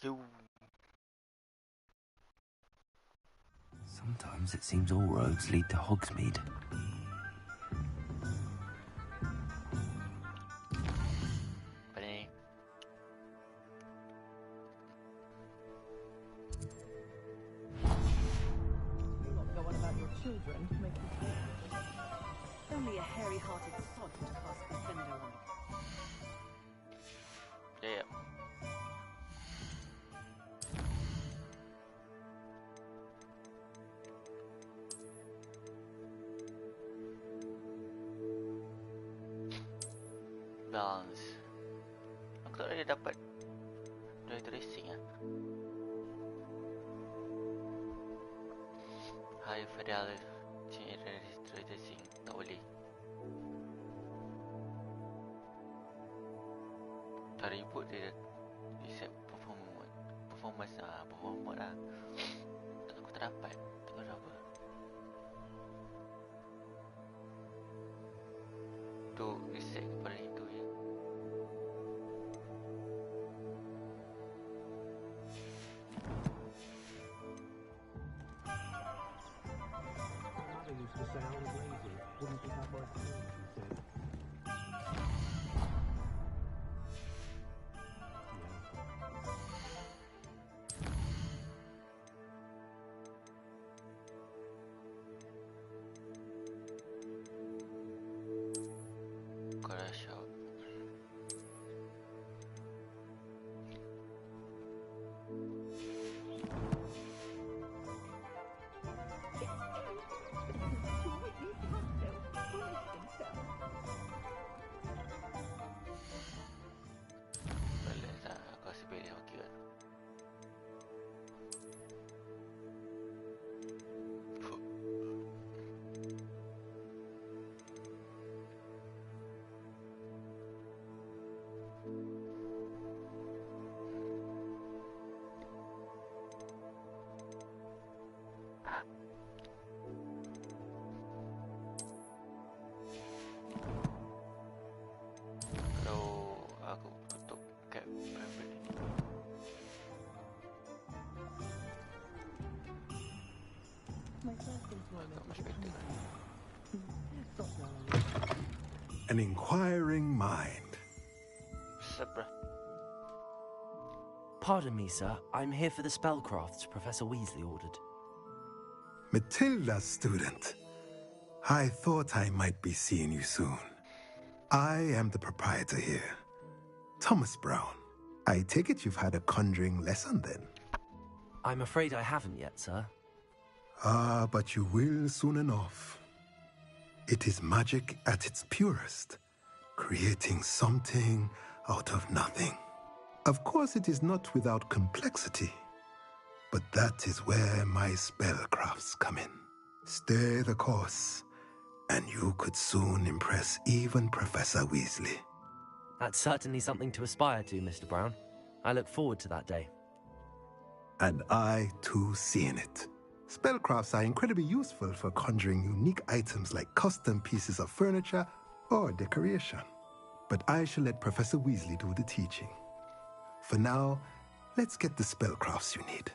go. Sometimes it seems all roads lead to Hogsmeade. Apa ni? Go on about your children. Make you feel. Only a hairy-hearted sod would cast the fender on it. Yeah. Balance. Aku tak boleh dapat drive tracing ah. High fidelity drive tracing tak boleh. Tak reboot dia reset performance lah. Aku tak dapat. Tak tahu apa. Tu reset kepada itu je. Mother used to say I was lazy. Wouldn't be Hogwarts Legacy, she said. Gotta shout. Balance lah. Aku rasa pilih okey kan. Kalau aku tutup kat private ni. My first employment Agak was much better kan. Stop now. An inquiring mind. Sabra. Pardon me, sir. I'm here for the spellcrafts Professor Weasley ordered. Matilda, student. I thought I might be seeing you soon. I am the proprietor here, Thomas Brown. I take it you've had a conjuring lesson then? I'm afraid I haven't yet, sir. Ah, but you will soon enough. It is magic at its purest, creating something out of nothing. Of course, it is not without complexity, but that is where my spellcrafts come in. Stay the course, and you could soon impress even Professor Weasley. That's certainly something to aspire to, Mr. Brown. I look forward to that day. And I, too, seeing it. Spellcrafts are incredibly useful for conjuring unique items like custom pieces of furniture or decoration. But I shall let Professor Weasley do the teaching. For now, let's get the spellcrafts you need.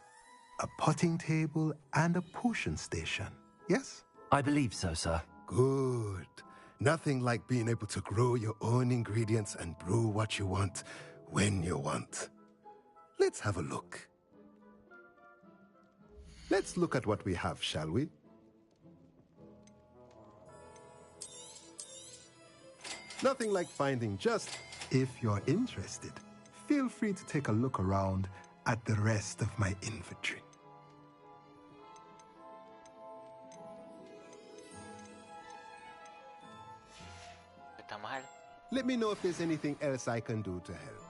A potting table and a potion station, yes? I believe so, sir. Good. Nothing like being able to grow your own ingredients and brew what you want when you want. Let's have a look. Let's look at what we have, shall we? Nothing like finding just. If you're interested, feel free to take a look around at the rest of my inventory. Betul mahal. Let me know if there's anything else I can do to help.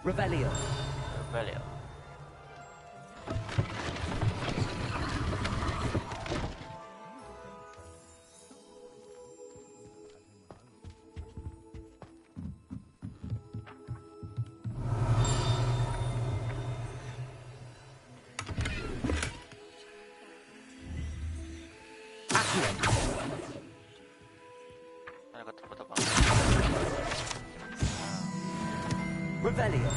Revelio. Valeu. Mana kau tepuk-tepuk? Revelio.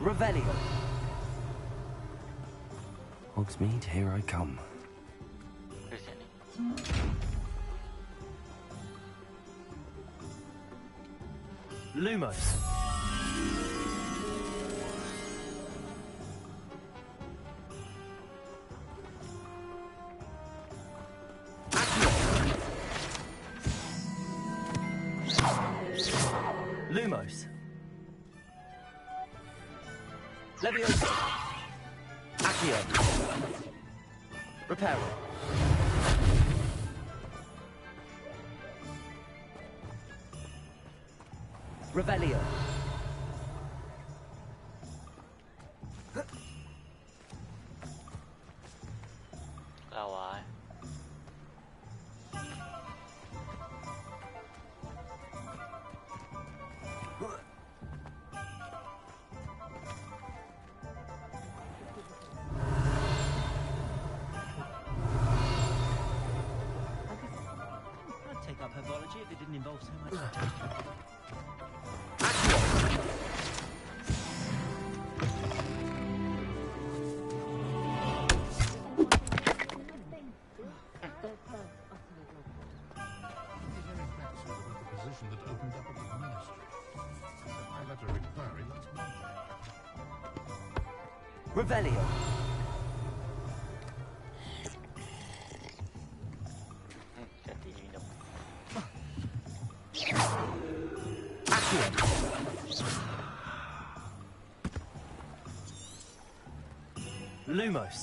Revelio. Hogsmeade, here I come. Dari sini. Lumos. Lumos. Levioso. Accio. Reparo. Revelio. Lawa. I'd take up herbology if it didn't involve so much. Position that opened up at the ministry. I let her inquiry last Monday. Revelio. Cantik je minum. Accio. Lumos.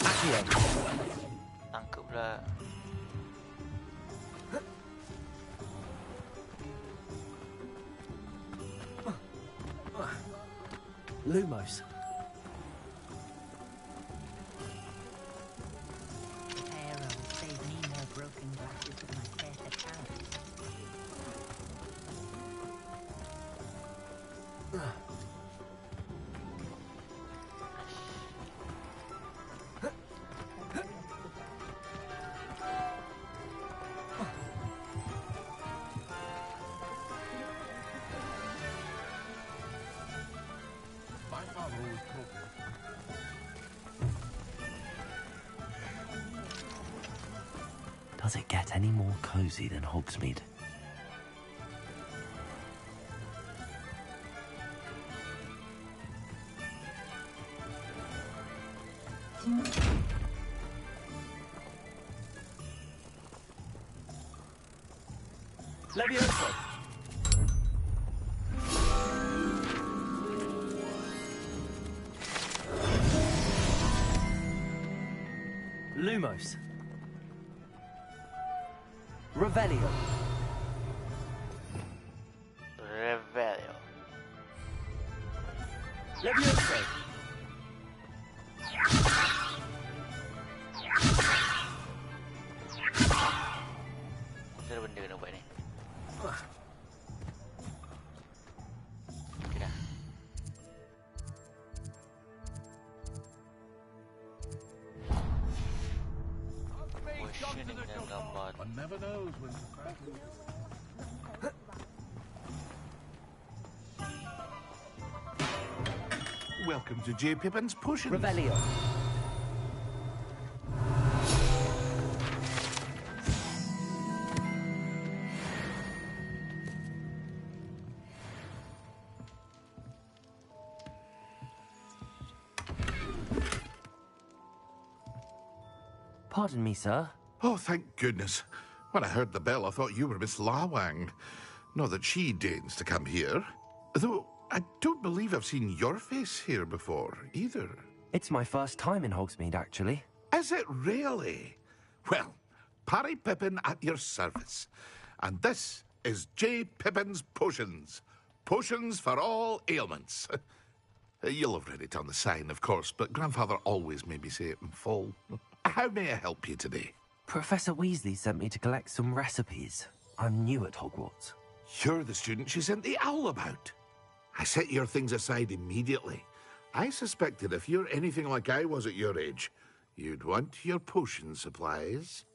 Accio. Tangkap pula. Lumos. Arrow save me more broken glasses with my fair talents. My father always taught me. Does it get any more cozy than Hogsmeade? Levioso. Lumos. Revelio. Revelio. Levioso. Macam mana benda kena buat ni? Okey dah. Positioning dan gambar. One never knows when to battle. Welcome to J. Pippin's Potions. Revelio. Pardon me, sir. Oh, thank goodness. When I heard the bell, I thought you were Miss Lawang. Not that she deigns to come here. Though I don't believe I've seen your face here before, either. It's my first time in Hogsmeade, actually. Is it really? Well, Parry Pippin at your service. And this is J. Pippin's Potions. Potions for all ailments. You'll have read it on the sign, of course, but Grandfather always made me say it in full. How may I help you today? Professor Weasley sent me to collect some recipes. I'm new at Hogwarts. You're the student she sent the owl about. I set your things aside immediately. I suspected if you're anything like I was at your age, you'd want your potion supplies.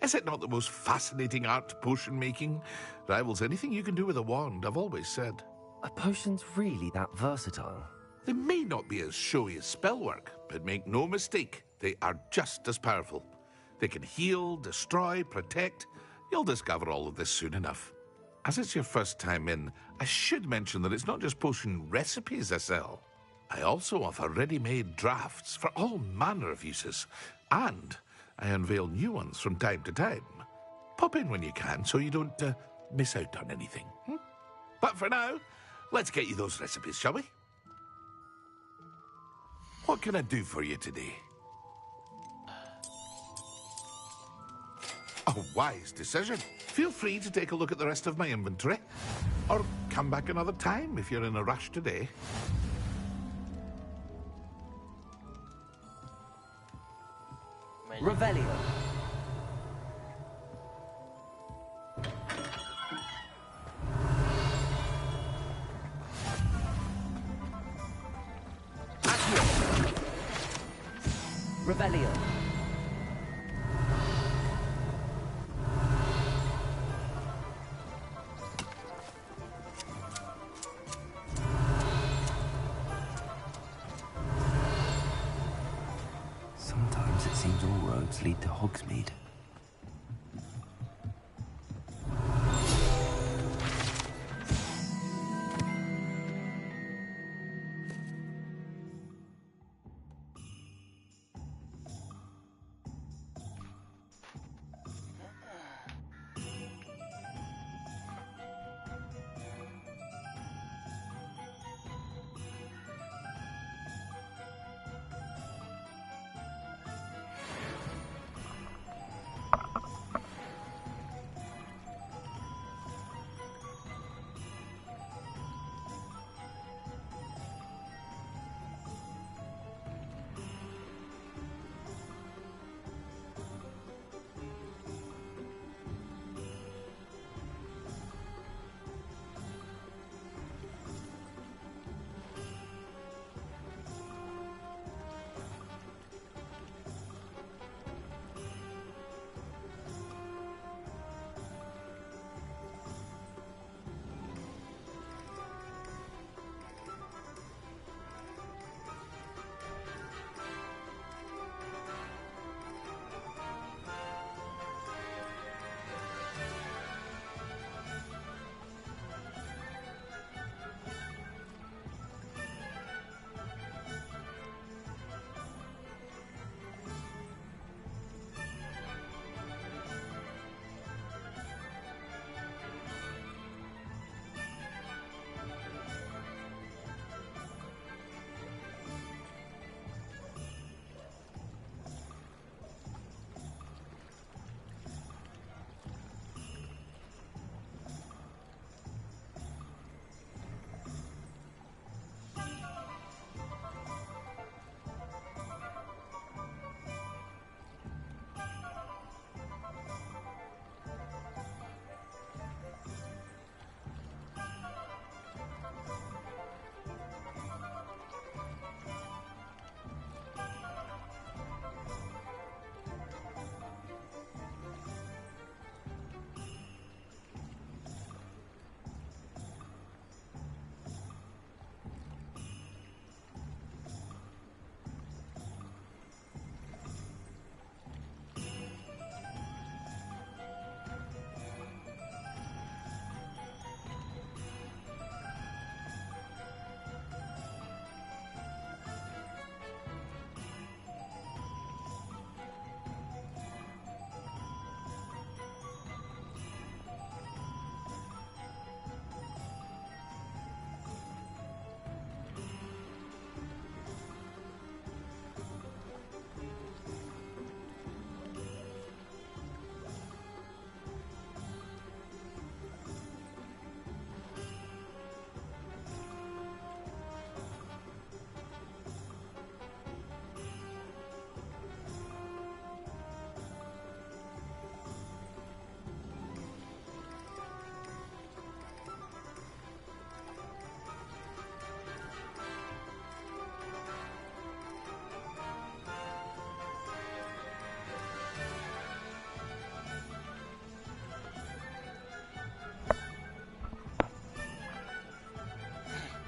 Is it not the most fascinating art, potion making? Rivals anything you can do with a wand, I've always said. Are potions really that versatile? They may not be as showy as spellwork, but make no mistake, they are just as powerful. They can heal, destroy, protect. You'll discover all of this soon enough. As it's your first time in, I should mention that it's not just potion recipes I sell. I also offer ready-made drafts for all manner of uses, and I unveil new ones from time to time. Pop in when you can so you don't miss out on anything. But for now, let's get you those recipes, shall we? What can I do for you today? A wise decision. Feel free to take a look at the rest of my inventory. Or come back another time if you're in a rush today. Revelio. Revelio. Sometimes it seems all roads lead to Hogsmeade.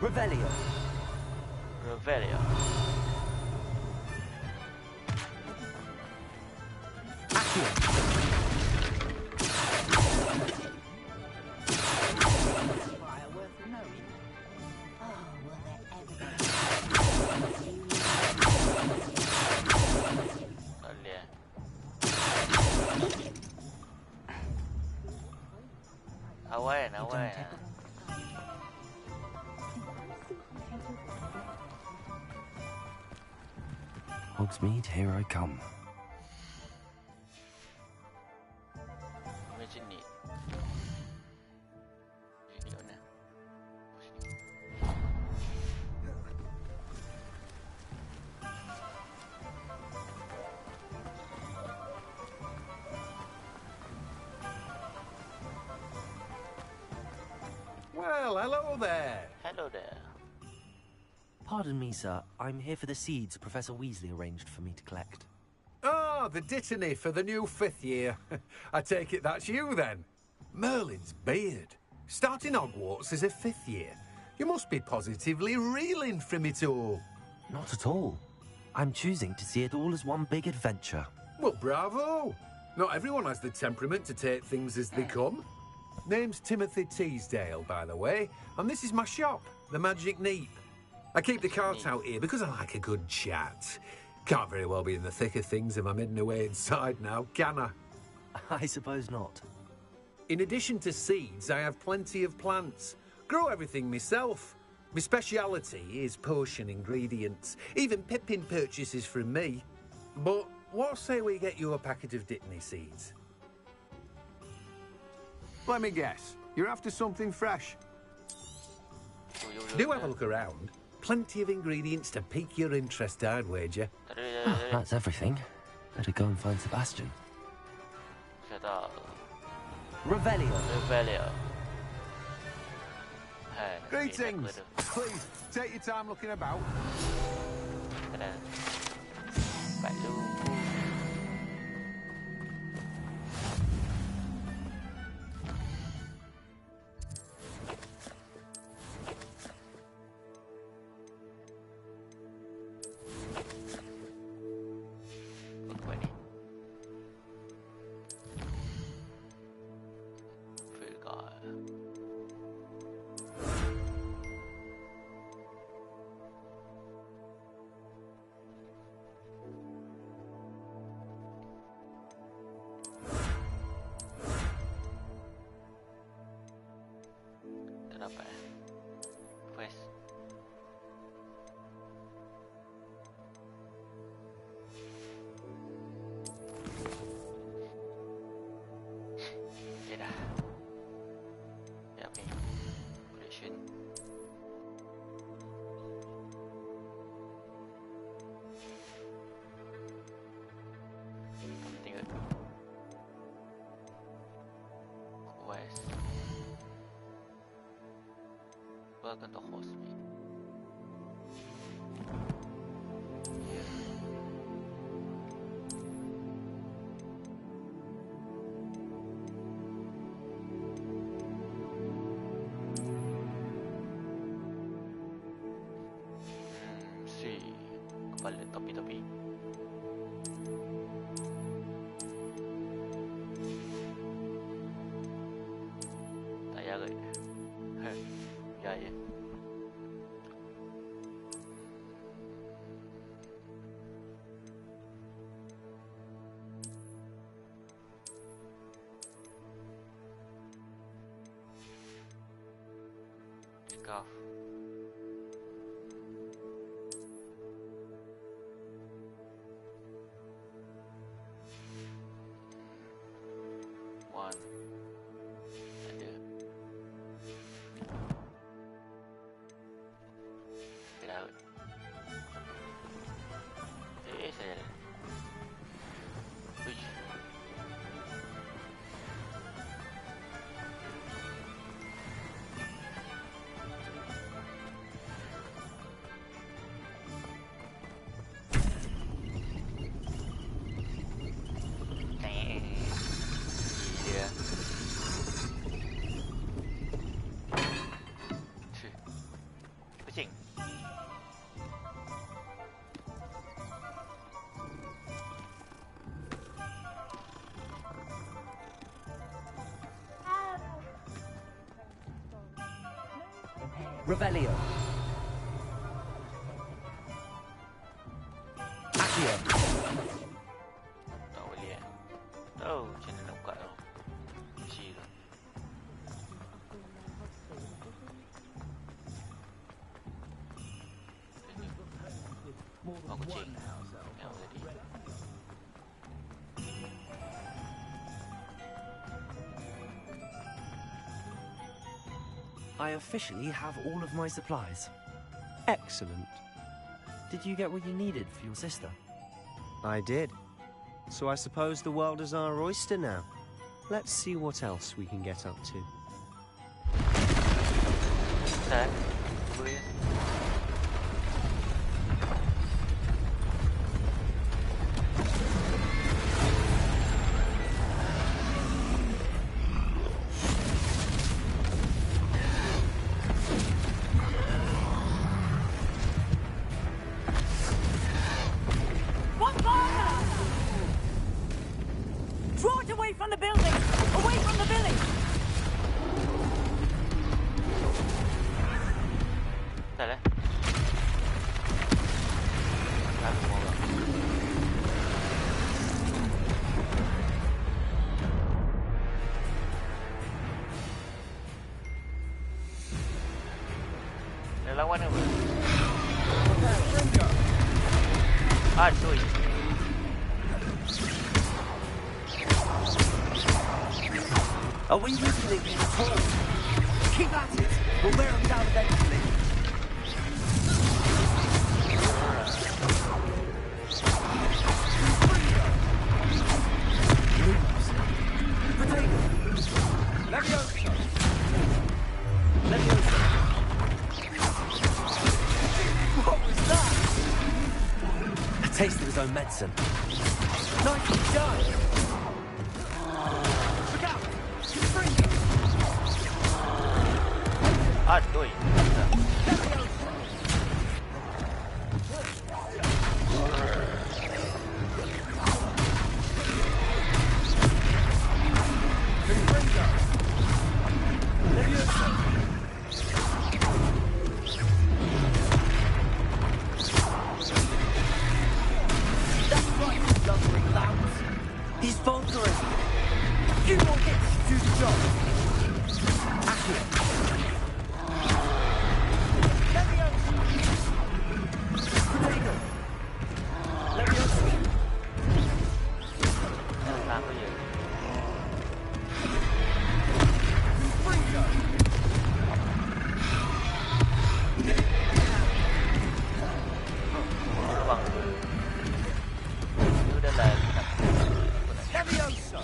Revelio. Revelio. Accio. Fire worth knowing. Oh, will there ever be? Tak boleh Awan. Hogsmeade, here I come. macam ni. Sini mana? Sini. Well, hello there. Hello there. Pardon me, sir. I'm here for the seeds Professor Weasley arranged for me to collect. Ah, the dittany for the new 5th year. I take it that's you, then. Merlin's beard. Starting Hogwarts as a 5th year. You must be positively reeling from it all. Not at all. I'm choosing to see it all as one big adventure. Well, bravo. Not everyone has the temperament to take things as they come. Name's Timothy Teasdale, by the way, and this is my shop, the Magic Neep. I keep the cart out here because I like a good chat. Can't very well be in the thick of things if I'm hidden away inside now, can I? I suppose not. In addition to seeds, I have plenty of plants. Grow everything myself. My speciality is potion ingredients. Even Pippin purchases from me. But what say we get you a packet of Dittany seeds? Let me guess. You're after something fresh. Do have a look around. Plenty of ingredients to pique your interest, I'd wager. That's everything. Better go and find Sebastian. Saya tahu. Revelio. Revelio. Greetings. Please, take your time looking about. Kena Cepat tu. Apa ni? Vulgar. Tak dapat Quest. Okay dah. Sekejap ni. Collection. Tak penting ke? Quest. Welcome to Hogsmeade. Si kepala topi-topi. Tak payah kot. Ya. Scarf. One. Ada. Kira. Saya. Uish. Revelio. Accio. Tak boleh eh. Oh, macam mana nak buka tu? Kunci tu. Oh, kunci. Yang tadi. I officially have all of my supplies. Excellent. Did you get what you needed for your sister? I did. So I suppose the world is our oyster now. Let's see what else we can get up to. Boleh. What fire? Draw it away from the building! Away from the village! Dah lah. Lalu orang. Dia lawan apa? Ah, sorry. Are we weakening them at all? Keep at it! We'll wear them down eventually. Leviosa! Leviosa! What was that? A taste of his own medicine. Nicely done! Look out! Sprinter! Ah, doi. That's right, you lumbering louts! He's faltering! You won't get to do the job! Accio! Leviosa! Protego! Leviosa! Apa je? Sprinter! Terbang. Dia dah lah. Leviosa!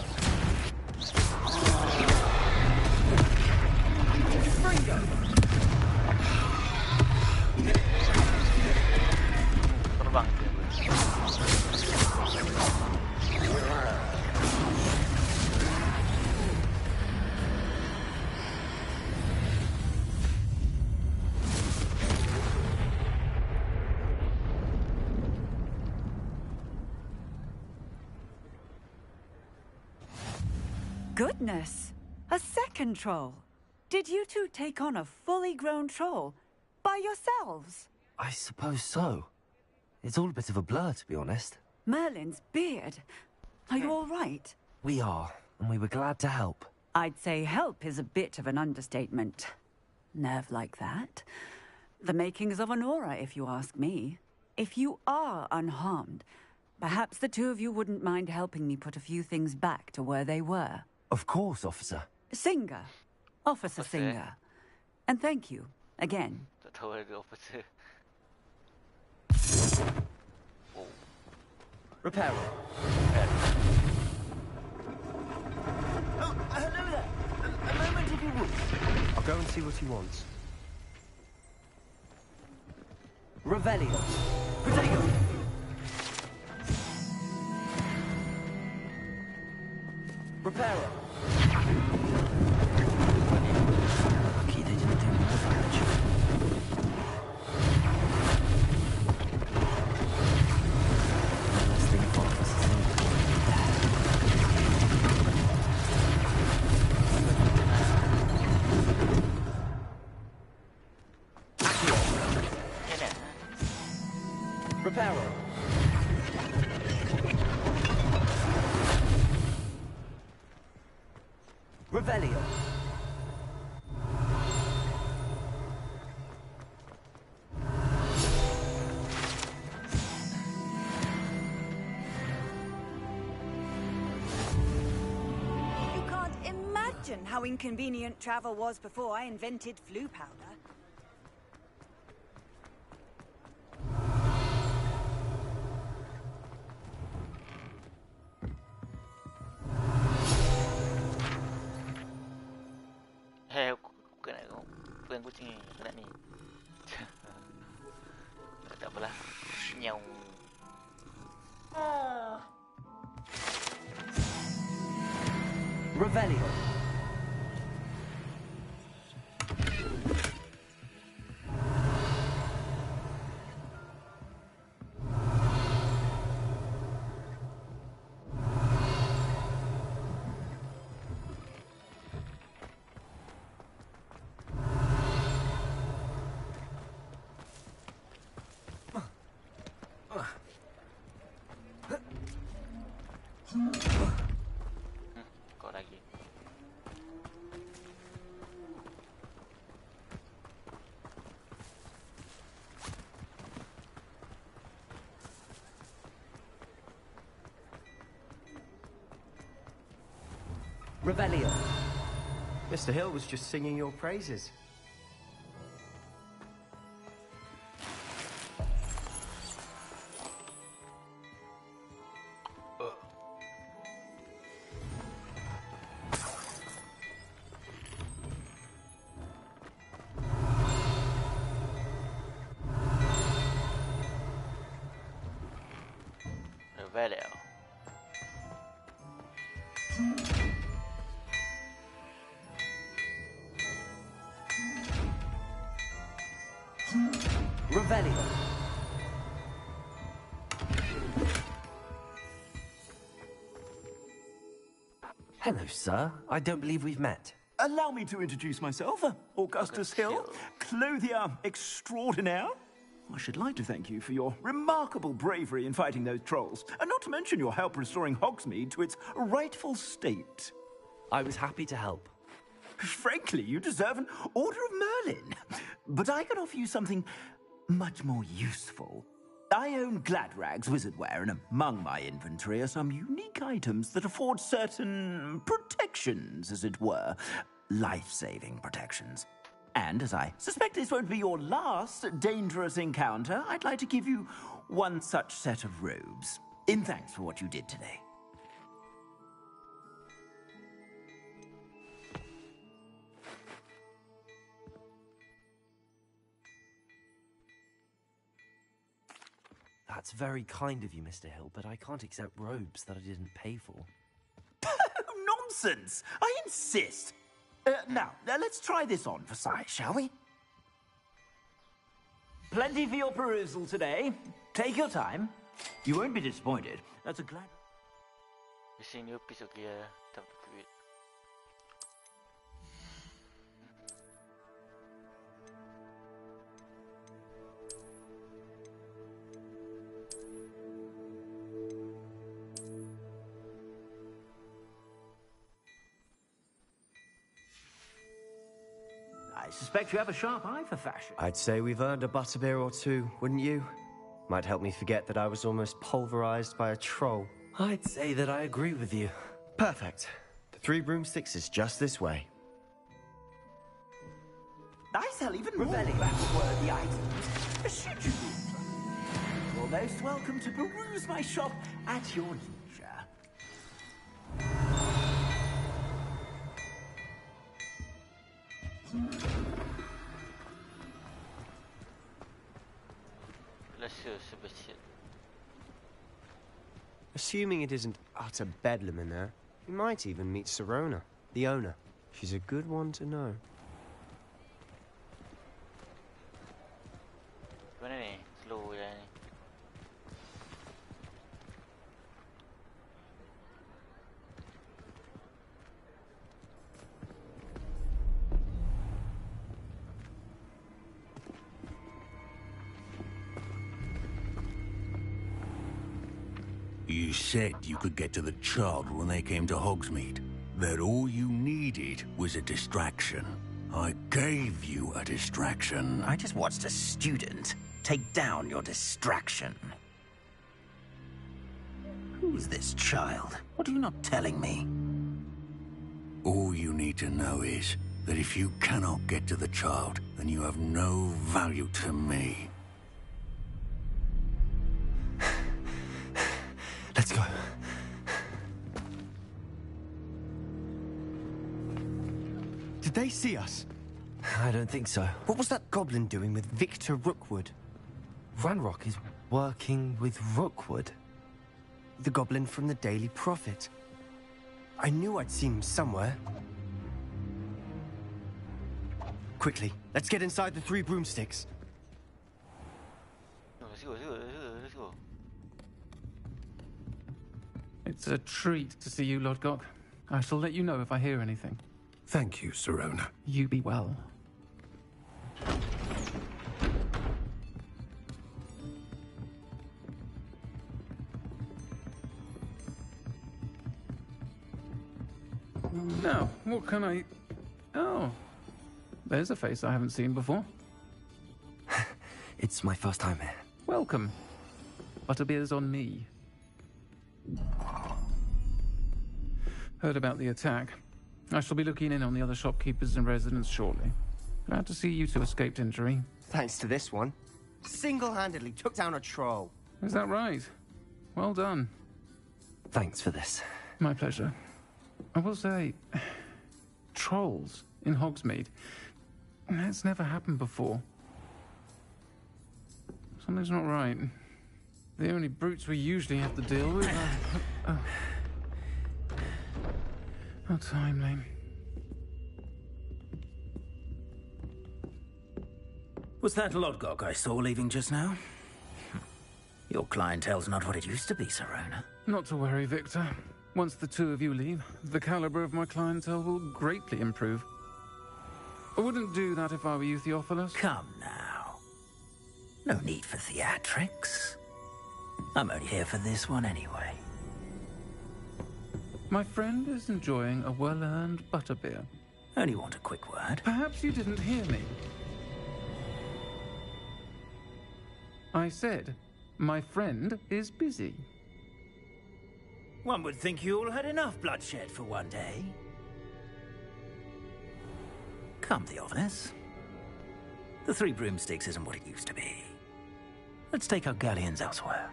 Sprinter! Terbang je. Goodness! A second troll! Did you two take on a fully grown troll? By yourselves? I suppose so. It's all a bit of a blur, to be honest. Merlin's beard. Are you all right? We are, and we were glad to help. I'd say help is a bit of an understatement. Nerve like that. The makings of an aura, if you ask me. If you are unharmed, perhaps the two of you wouldn't mind helping me put a few things back to where they were. Of course, officer. Singer. Officer Officer. Singer. And thank you, again. Tak tahu ada apa tu. Oh, Reparo. kan. Oh, hello there. A moment if you would. I'll go and see what he wants. Revelio. Protego. Reparo. Lucky they didn't do more damage. One less thing for us, Revelio. You can't imagine how inconvenient travel was before I invented flu powder. Bukan kucing ni, aku nak ni. Tak apalah. Nyau. Revelio. Kau lagi. Revelio. Mr. Hill was just singing your praises. Revelio. Revelio. Hello, sir. I don't believe we've met. Allow me to introduce myself. Augustus Hill, clothier extraordinaire. I should like to thank you for your remarkable bravery in fighting those trolls, and not to mention your help restoring Hogsmeade to its rightful state. I was happy to help. Frankly, you deserve an Order of Merlin. But I can offer you something much more useful. I own Gladrag's wizardware, and among my inventory are some unique items that afford certain protections, as it were. Life-saving protections. And as I suspect this won't be your last dangerous encounter, I'd like to give you one such set of robes, in thanks for what you did today. That's very kind of you, Mr. Hill, but I can't accept robes that I didn't pay for. Nonsense! I insist! Now, let's try this on for size, shall we? Plenty for your perusal today. Take your time. You won't be disappointed. That's a glad... Di sini pisau dia tak berkuit. I suspect you have a sharp eye for fashion. I'd say we've earned a butterbeer or two, wouldn't you? Might help me forget that I was almost pulverized by a troll. I'd say that I agree with you. Perfect. The 3 broomsticks is just this way. I sell even more battle-worthy items. Should you be interested? You're most welcome to peruse my shop at your leisure. Assuming it isn't utter bedlam in there, we might even meet Serona, the owner. She's a good one to know. Mana ni? Slow je ni. You said you could get to the child when they came to Hogsmeade. that all you needed was a distraction. I gave you a distraction. I just watched a student take down your distraction. Who's this child? What are you not telling me? All you need to know is that if you cannot get to the child, then you have no value to me. Let's go. Did they see us? I don't think so. What was that goblin doing with Victor Rookwood? Ranrock is working with Rookwood. The goblin from the Daily Prophet. I knew I'd seen him somewhere. Quickly, let's get inside the 3 broomsticks. Let's go, let's go, let's go. It's a treat to see you, Lodgok. I shall let you know if I hear anything. Thank you, Sirona. You be well. Now, what can I... Oh, there's a face I haven't seen before. It's my first time here. Welcome. Butterbeer's on me. Heard about the attack. I shall be looking in on the other shopkeepers and residents shortly. Glad to see you two escaped injury. Thanks to this one. Single-handedly took down a troll. Is that right? Well done. Thanks for this. My pleasure. I will say, trolls in Hogsmeade. That's never happened before. Something's not right. The only brutes we usually have to deal with are... How timely. Was that Lodgok I saw leaving just now? Your clientele's not what it used to be, Sirona. Not to worry, Victor. Once the 2 of you leave, the caliber of my clientele will greatly improve. I wouldn't do that if I were you, Theophilus. Come now. No need for theatrics. I'm only here for this one anyway. My friend is enjoying a well-earned butterbeer. Only want a quick word. Perhaps you didn't hear me. I said, my friend is busy. One would think you all had enough bloodshed for one day. Come, Theophilus. The 3 broomsticks isn't what it used to be. Let's take our galleons elsewhere.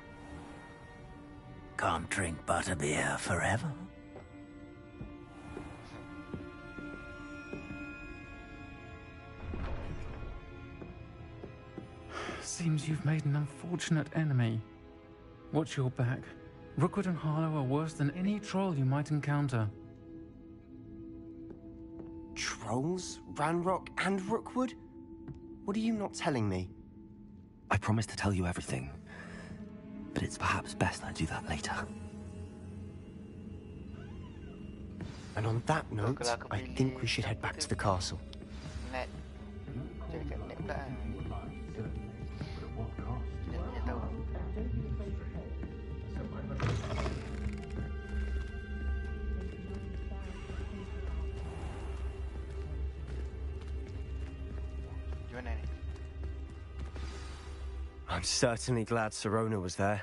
Can't drink butterbeer forever. Seems you've made an unfortunate enemy. Watch your back. Rookwood and Harlow are worse than any troll you might encounter. Trolls? Ranrock and Rookwood? What are you not telling me? I promise to tell you everything, but it's perhaps best I do that later. And on that note, I think we should head back to the castle. Net. Jadi kat net pula kan. Net tahu. Gimana ni? I'm certainly glad Sirona was there.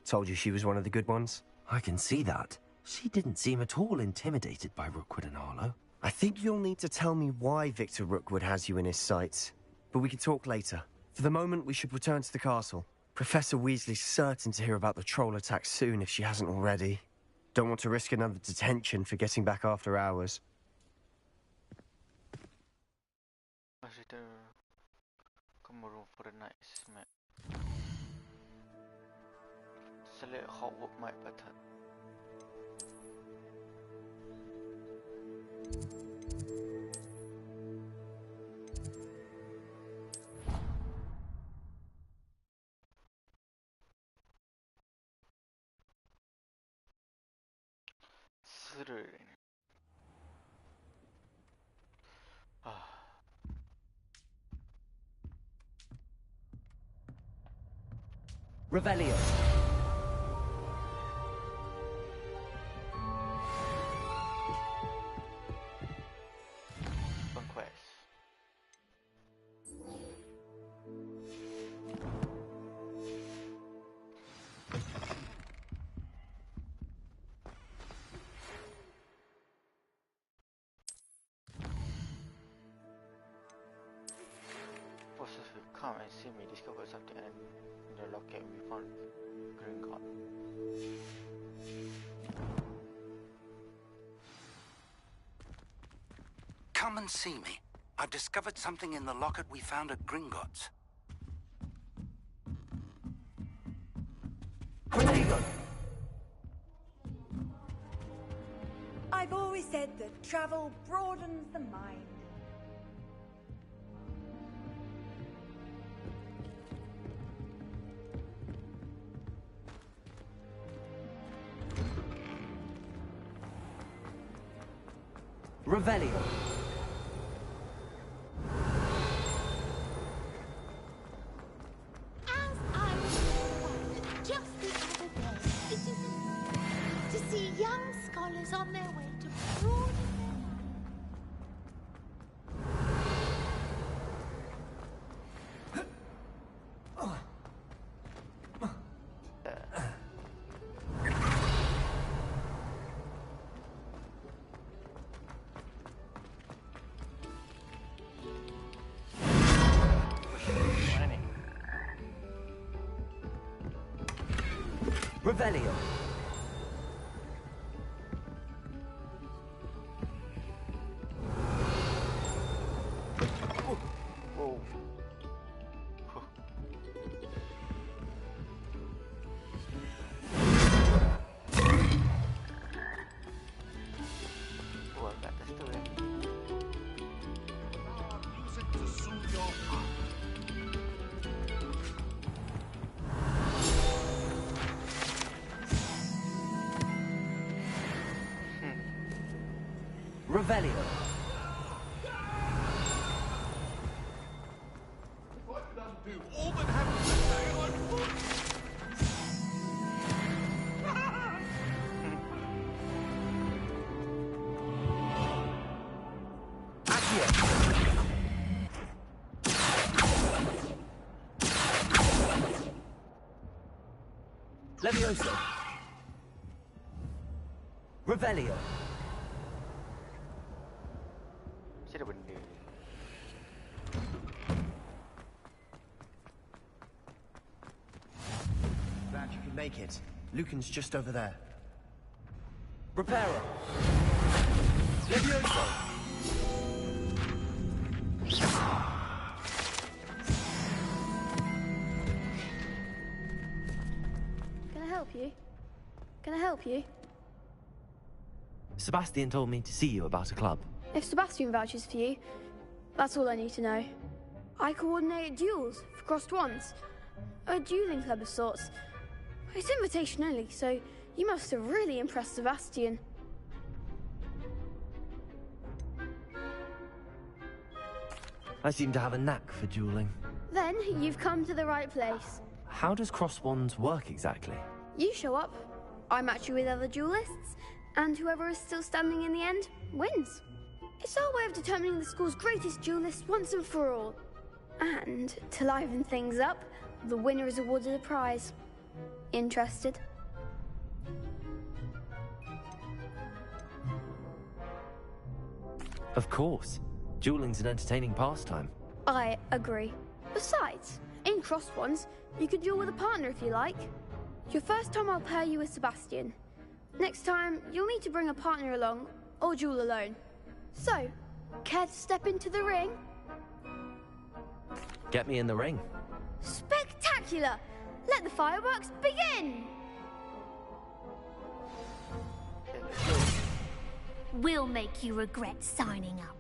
Told you she was one of the good ones. I can see that. She didn't seem at all intimidated by Rookwood and Harlow. I think you'll need to tell me why Victor Rookwood has you in his sights. But we can talk later. For the moment, we should return to the castle. Professor Weasley's certain to hear about the troll attack soon if she hasn't already. Don't want to risk another detention for getting back after hours. Masih ada room for the night map. Select Hogwarts map button. Seru ini. Revelio. discovered something and in the locket we found green card. Come and see me. I've discovered something in the locket we found at Gringotts. I've always said that travel broadens the mind. Revelio. As I was just the other day, it is to see young scholars on their way to broaden their mind. Revelio. Whoa. Oh, I got this to it. Music to soothe your heart. Revelio. If I could undo all that happened today, I would. Levioso. Revelio. Mesti ada benda ni. Glad you could make it. Lucan's just over there. Reparo. Levioso. Can I help you? Can I help you? Sebastian told me to see you about a club. If Sebastian vouches for you, that's all I need to know. I coordinate duels for crossed wands. A dueling club of sorts. It's invitation only, so you must have really impressed Sebastian. I seem to have a knack for dueling. Then you've come to the right place. How does cross wands work exactly? You show up, I match you with other duelists, and whoever is still standing in the end wins. It's our way of determining the school's greatest duelist once and for all. And to liven things up, the winner is awarded a prize. Interested? Of course. Dueling's an entertaining pastime. I agree. Besides, in crossed ones, you could duel with a partner if you like. Your first time I'll pair you with Sebastian. Next time, you'll need to bring a partner along, or duel alone. So, care to step into the ring? Get me in the ring. Spectacular! Let the fireworks begin! We'll make you regret signing up.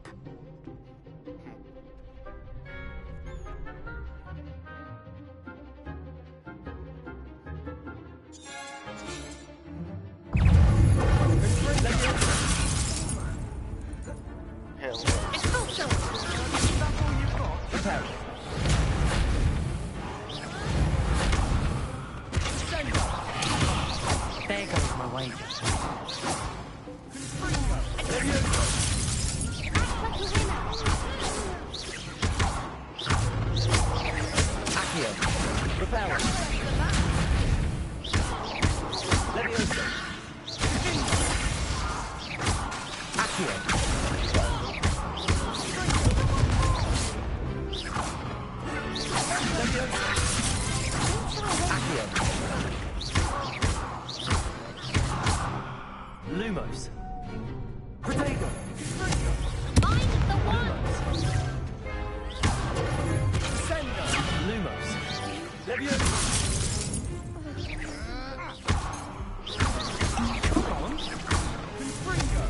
It's also... Prepare. There goes my wager. Accio. Reparo. Levioso. Accio. Levioso. Lumos. Protego. Mind the one! Descendo. Lumos. Leviosa. Come on. Confringo.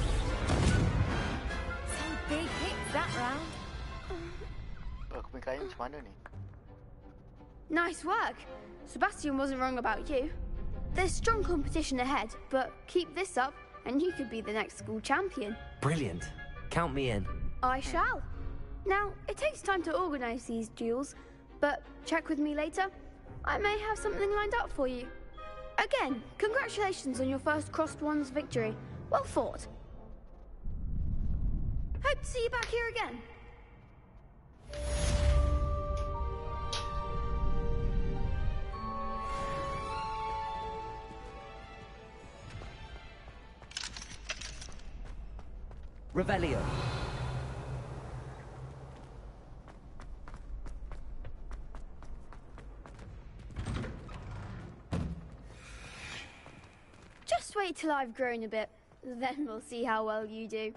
Some big hits that round. Aku punya kain macam mana ni? Nice work. Sebastian wasn't wrong about you. There's strong competition ahead, but keep this up and you could be the next school champion. Brilliant. Count me in. I shall. Now, it takes time to organise these duels, but check with me later. I may have something lined up for you. Again, congratulations on your first Crossed Wands victory. Well fought. Hope to see you back here again. Revelio. Just wait till I've grown a bit, then we'll see how well you do.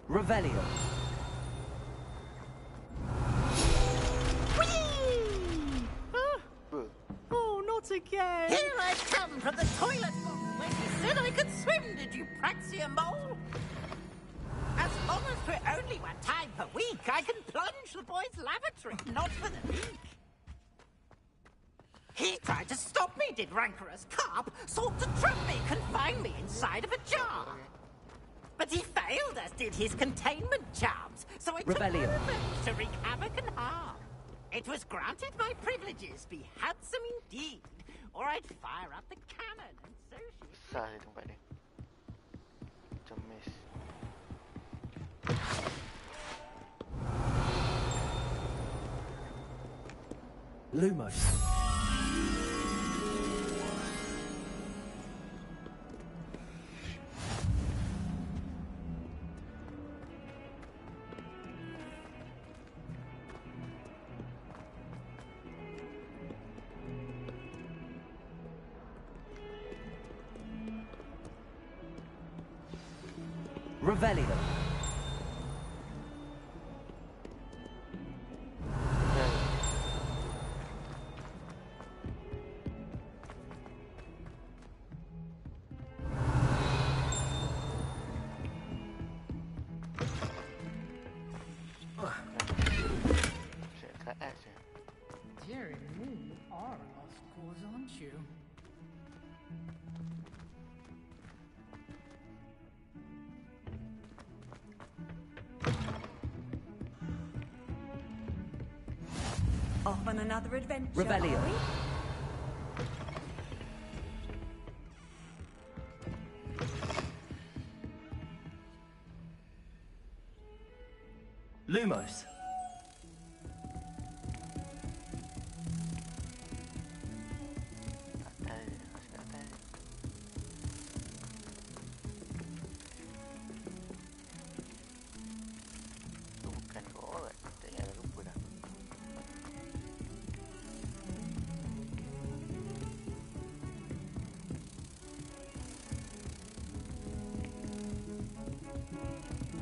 Revelio. Oh, not again! Here I come from the toilet bowl where you said I could swim, did you, Praxia Mole? As long as we're only one time per week, I can plunge the boy's lavatory, not for the week. He tried to stop me, did rancorous carp, sought to trap me, confine me inside of a jar. But he failed, as did his containment charms, so I took my Revelio. revenge to wreak havoc and harm. It was granted my privileges be handsome indeed, or I'd fire up the cannon, and so she... Besar dia tempat dia. Macam miss. Lumos. Revelio. Dearie me, you are a lost cause, aren't you? Off on another adventure. Revelio. are we? Lumos. Bukan korek. Tak ingat dah lupa dah.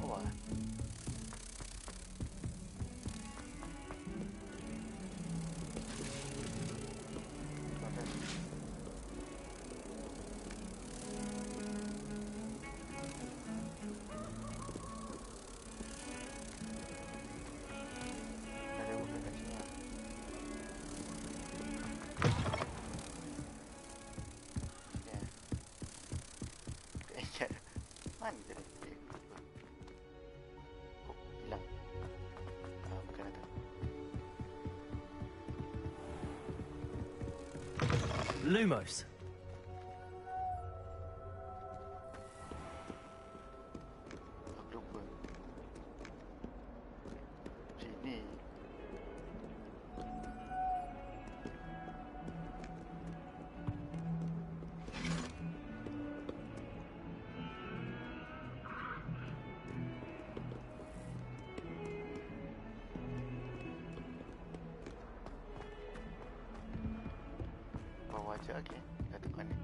Wah. Ada bukan kat sini lah. Ya. Tak ingat. Mana dia? Oh, hilang. Bukan ada. Lumos. Aku lupa. Sini. baca lagi. Dah tengok ni.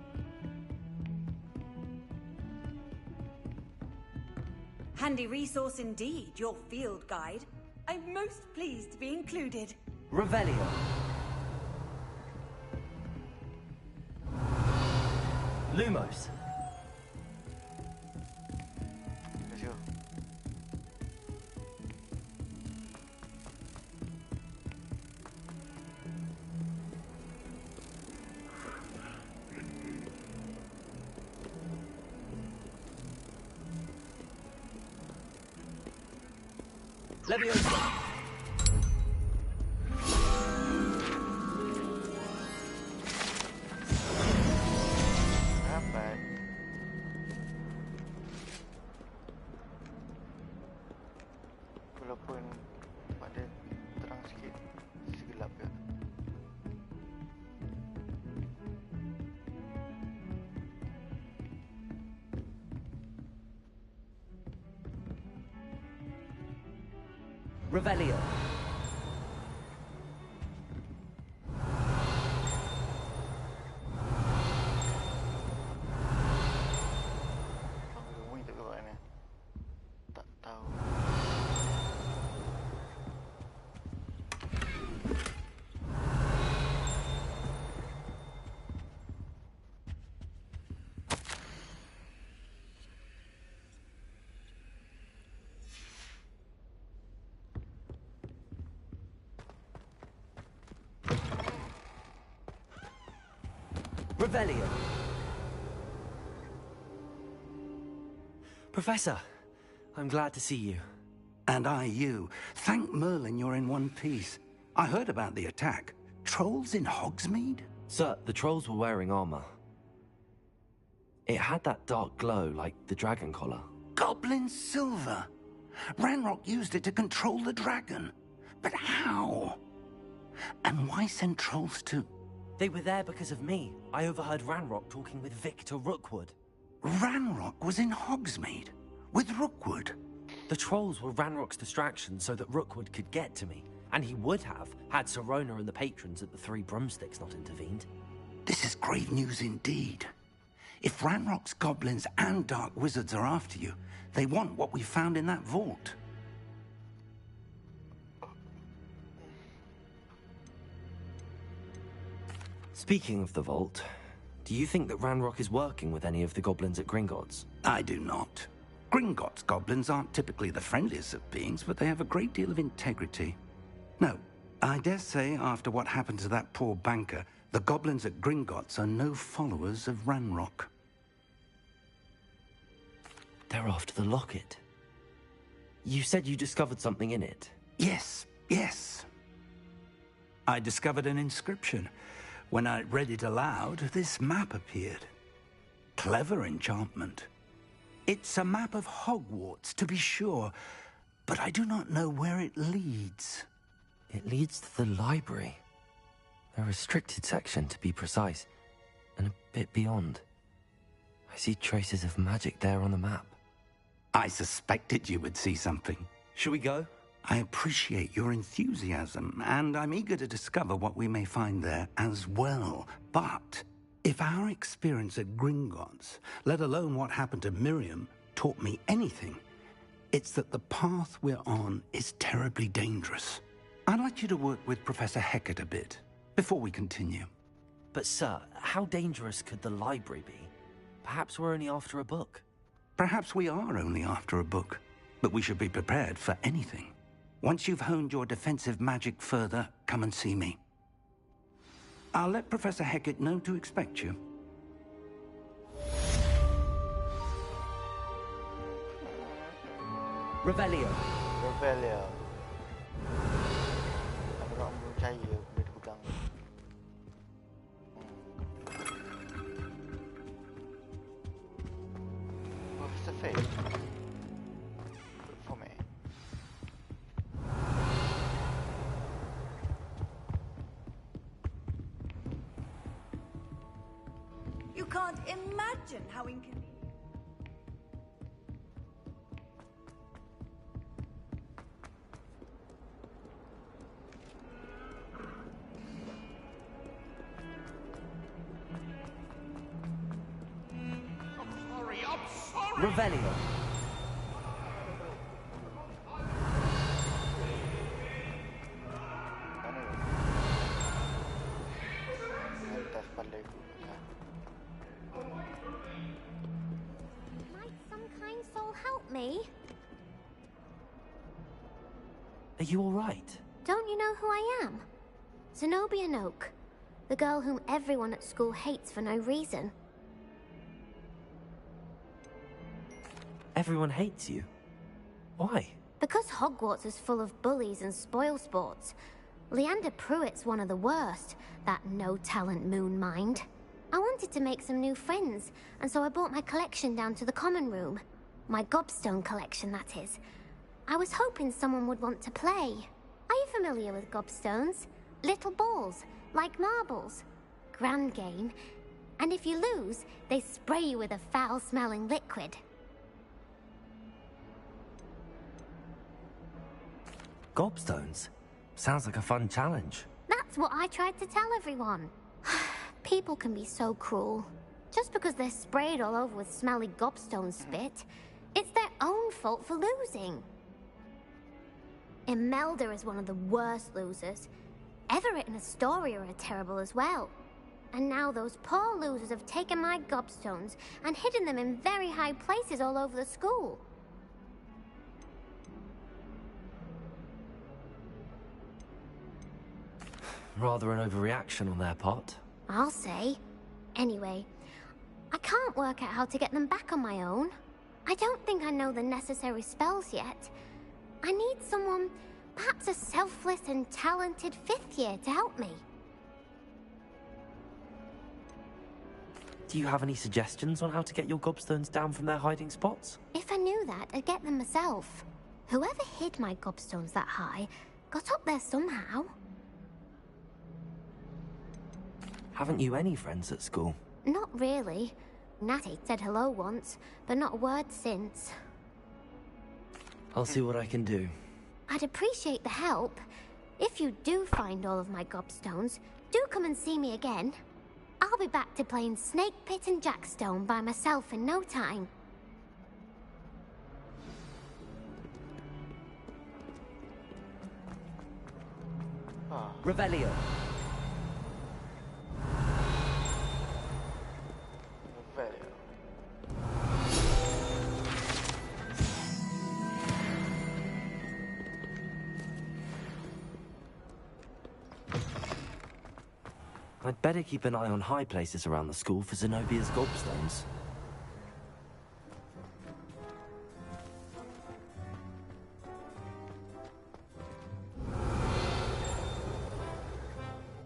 Handy resource indeed, your field guide. I'm most pleased to be included. Revelio. Lumos. Let's go. Leviosa. Dapat. Walaupun tempat dia terang sikit, segelap je. Revelio. Bunyi tak keluar ni. Tak tahu. Revelio. Professor, I'm glad to see you. And I you. Thank Merlin you're in one piece. I heard about the attack. Trolls in Hogsmeade? Sir, the trolls were wearing armor. It had that dark glow like the dragon collar. Goblin silver. Ranrock used it to control the dragon. But how? And why send trolls to... They were there because of me. I overheard Ranrock talking with Victor Rookwood. Ranrock was in Hogsmeade? With Rookwood? The trolls were Ranrock's distraction so that Rookwood could get to me. And he would have, had Sirona and the patrons at the Three Broomsticks not intervened. This is grave news indeed. If Ranrock's goblins and dark wizards are after you, they want what we found in that vault. Speaking of the vault, do you think that Ranrock is working with any of the goblins at Gringotts? I do not. Gringotts goblins aren't typically the friendliest of beings, but they have a great deal of integrity. No, I dare say after what happened to that poor banker, the goblins at Gringotts are no followers of Ranrock. They're after the locket. You said you discovered something in it. Yes, yes. I discovered an inscription. When I read it aloud, this map appeared. Clever enchantment. It's a map of Hogwarts, to be sure, but I do not know where it leads. It leads to the library. A restricted section, to be precise, and a bit beyond. I see traces of magic there on the map. I suspected you would see something. Shall we go? I appreciate your enthusiasm, and I'm eager to discover what we may find there as well. But if our experience at Gringotts, let alone what happened to Miriam, taught me anything, it's that the path we're on is terribly dangerous. I'd like you to work with Professor Hecat a bit before we continue. But sir, how dangerous could the library be? Perhaps we're only after a book. Perhaps we are only after a book, but we should be prepared for anything. Once you've honed your defensive magic further, come and see me. I'll let Professor Hecat know to expect you. Revelio. Revelio. Aku nak percaya bila dia pegang. Professor Fate. Good for me. You can't imagine how inconvenient. Revelio. Might some kind soul help me? Are you all right? Don't you know who I am? Zenobia Noak, the girl whom everyone at school hates for no reason. Everyone hates you. Why? Because Hogwarts is full of bullies and spoilsports. Leander Pruitt's one of the worst, that no-talent moon mind. I wanted to make some new friends, and so I brought my collection down to the common room. My gobstone collection, that is. I was hoping someone would want to play. Are you familiar with gobstones? Little balls, like marbles. Grand game. And if you lose, they spray you with a foul-smelling liquid. Gobstones? Sounds like a fun challenge. That's what I tried to tell everyone. People can be so cruel. Just because they're sprayed all over with smelly gobstone spit, it's their own fault for losing. Imelda is one of the worst losers. Everett and Astoria are terrible as well. And now those poor losers have taken my gobstones and hidden them in very high places all over the school. Rather an overreaction on their part. I'll say. Anyway, I can't work out how to get them back on my own. I don't think I know the necessary spells yet. I need someone, perhaps a selfless and talented 5th year to help me. Do you have any suggestions on how to get your gobstones down from their hiding spots? If I knew that, I'd get them myself. Whoever hid my gobstones that high got up there somehow. Haven't you any friends at school? Not really. Natty said hello once, but not a word since. I'll see what I can do. I'd appreciate the help. If you do find all of my gobstones, do come and see me again. I'll be back to playing Snake Pit and Jackstone by myself in no time. Revelio. I'd better keep an eye on high places around the school for Zenobia's gobstones.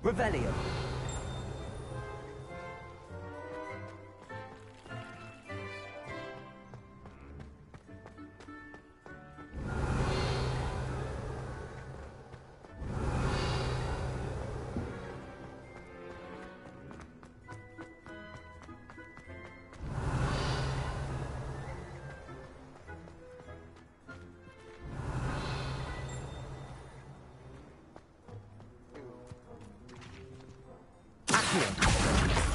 Revelio.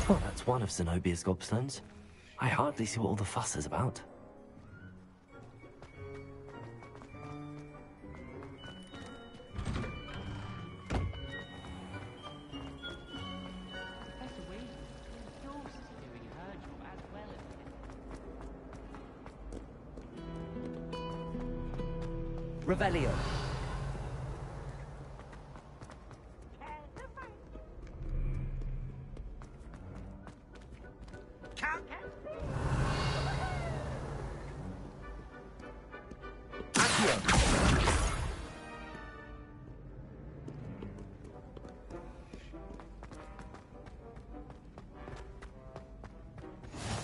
Well, that's one of Zenobia's gobstones. I hardly see what all the fuss is about. Revelio.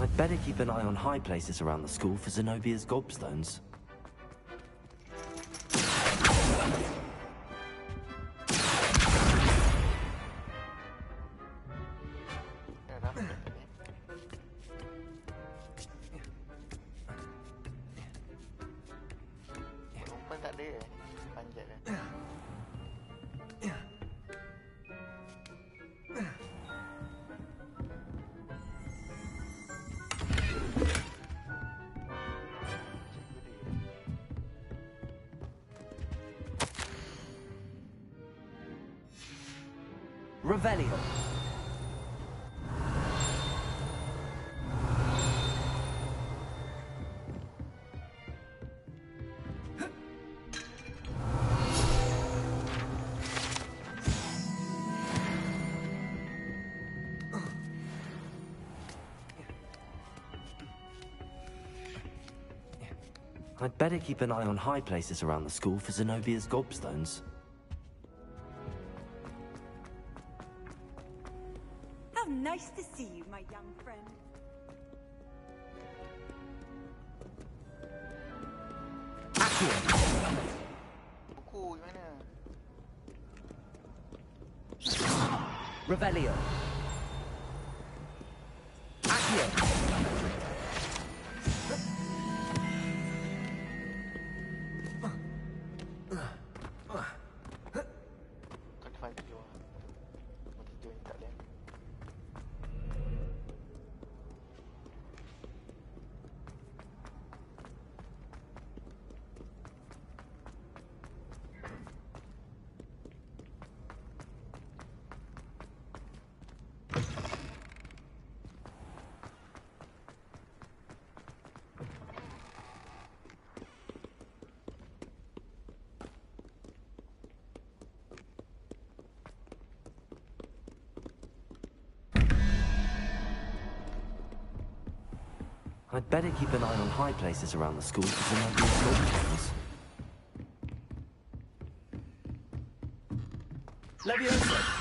I'd better keep an eye on high places around the school for Zenobia's gobstones. Perempuan tak ada panjat dah. Revelio. I'd better keep an eye on high places around the school for Zenobia's gobstones. How nice to see you, my young friend. Buku mana? Revelio. Accio. I'd better keep an eye on high places around the school for Zenobia's gobstones. Leviosa!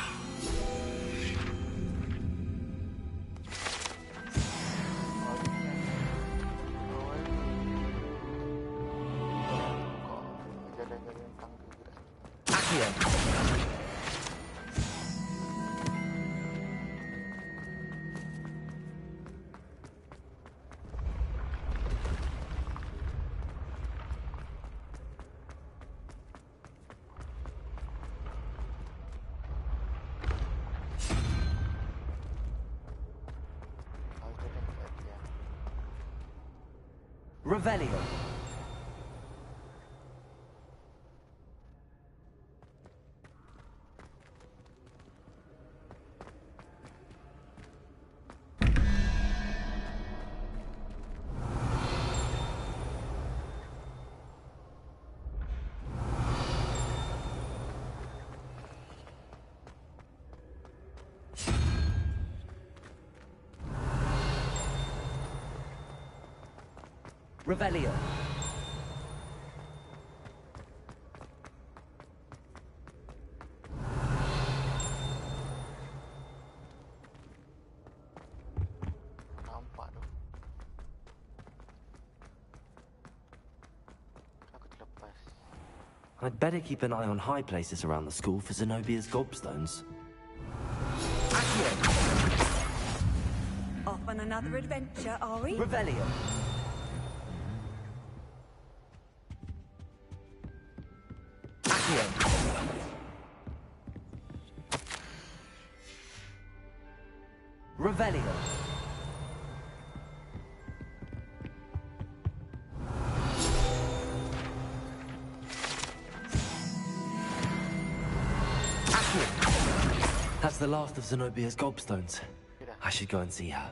Revelio. Revelio. Nampak tu. Aku terlepas. I'd better keep an eye on high places around the school for Zenobia's gobstones. Off on another adventure, are we? Revelio. Revelio. That's the last of Zenobia's gobstones. I should go and see her.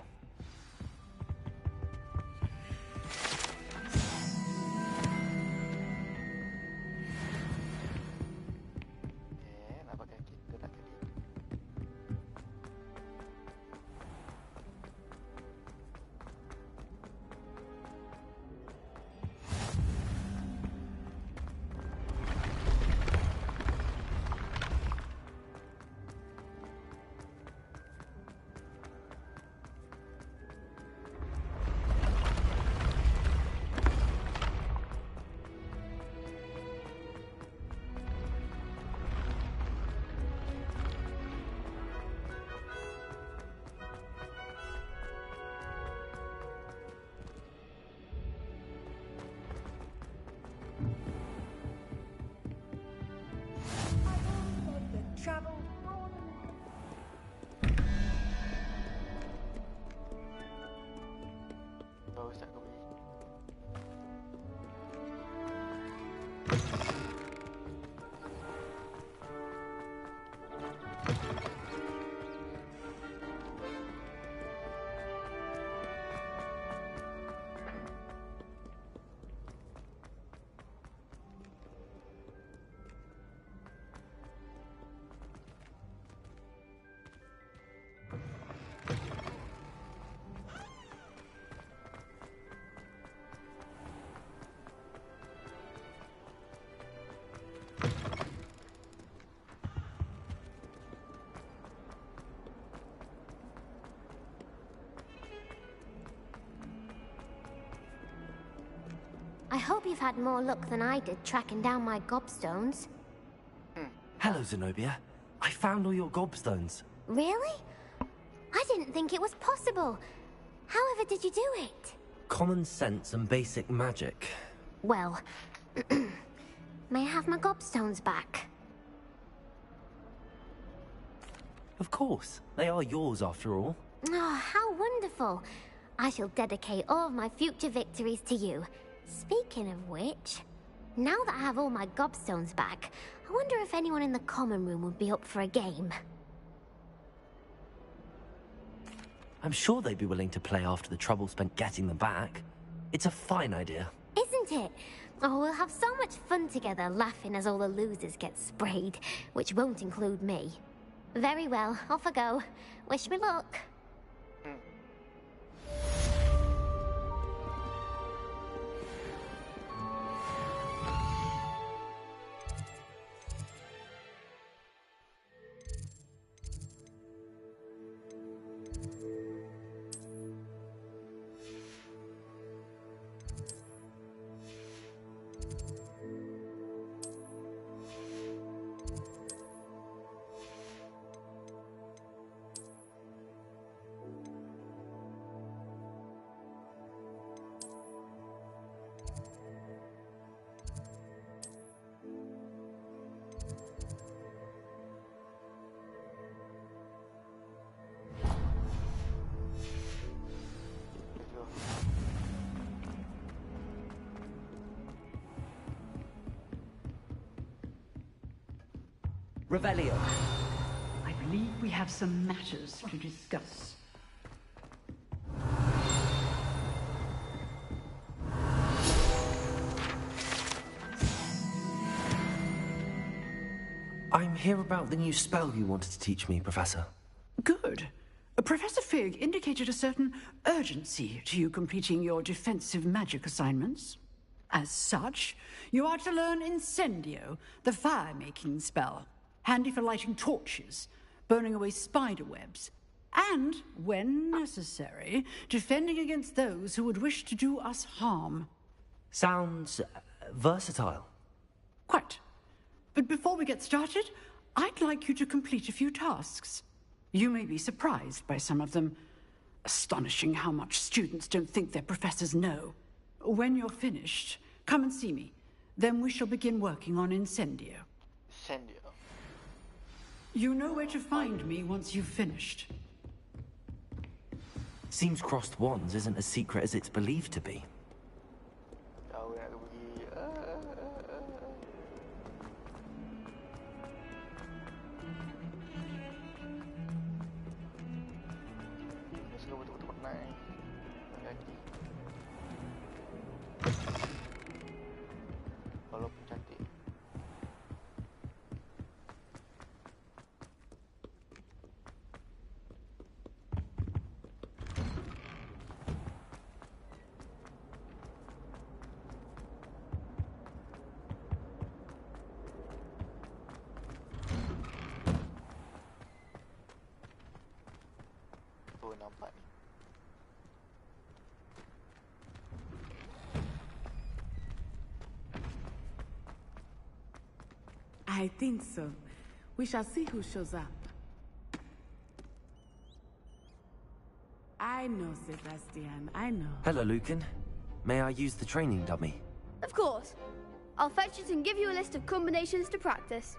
I hope you've had more luck than I did tracking down my gobstones. Hello, Zenobia. I found all your gobstones. Really? I didn't think it was possible. However did you do it? Common sense and basic magic. Well, may I have my gobstones back? Of course. They are yours, after all. Oh, how wonderful. I shall dedicate all of my future victories to you. Speaking of which, now that I have all my gobstones back, I wonder if anyone in the common room would be up for a game. I'm sure they'd be willing to play after the trouble spent getting them back. It's a fine idea. Isn't it? Oh, we'll have so much fun together, laughing as all the losers get sprayed, which won't include me. Very well, off I go. Wish me luck. Revelio. I believe we have some matters to discuss. I'm here about the new spell you wanted to teach me, Professor. Good. Professor Fig indicated a certain urgency to you completing your defensive magic assignments. As such, you are to learn Incendio, the fire-making spell, handy for lighting torches, burning away spider webs, and, when necessary, defending against those who would wish to do us harm. Sounds versatile. Quite. But before we get started, I'd like you to complete a few tasks. You may be surprised by some of them. Astonishing how much students don't think their professors know. When you're finished, come and see me. Then we shall begin working on Incendio. Incendio. You know where to find me once you've finished. Seems crossed wands isn't as secret as it's believed to be. Tahu nak pergi. Suka betul-betul penat ni. Lagi. Walaupun cantik. Tu nampak ni. I think so. We shall see who shows up. I know, Sebastian, I know. Hello, Lucan. May I use the training dummy? Of course. I'll fetch it and give you a list of combinations to practice.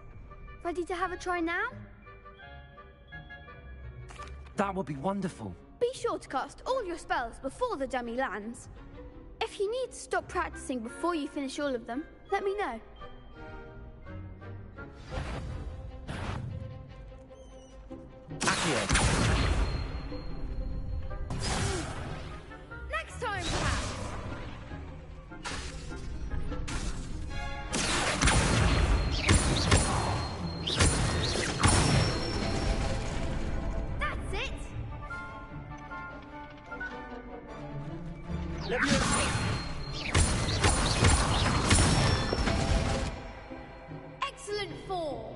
Ready to have a try now? That would be wonderful. Be sure to cast all your spells before the dummy lands. If you need to stop practicing before you finish all of them, let me know. Accio. Next time, perhaps. That's it. Excellent form.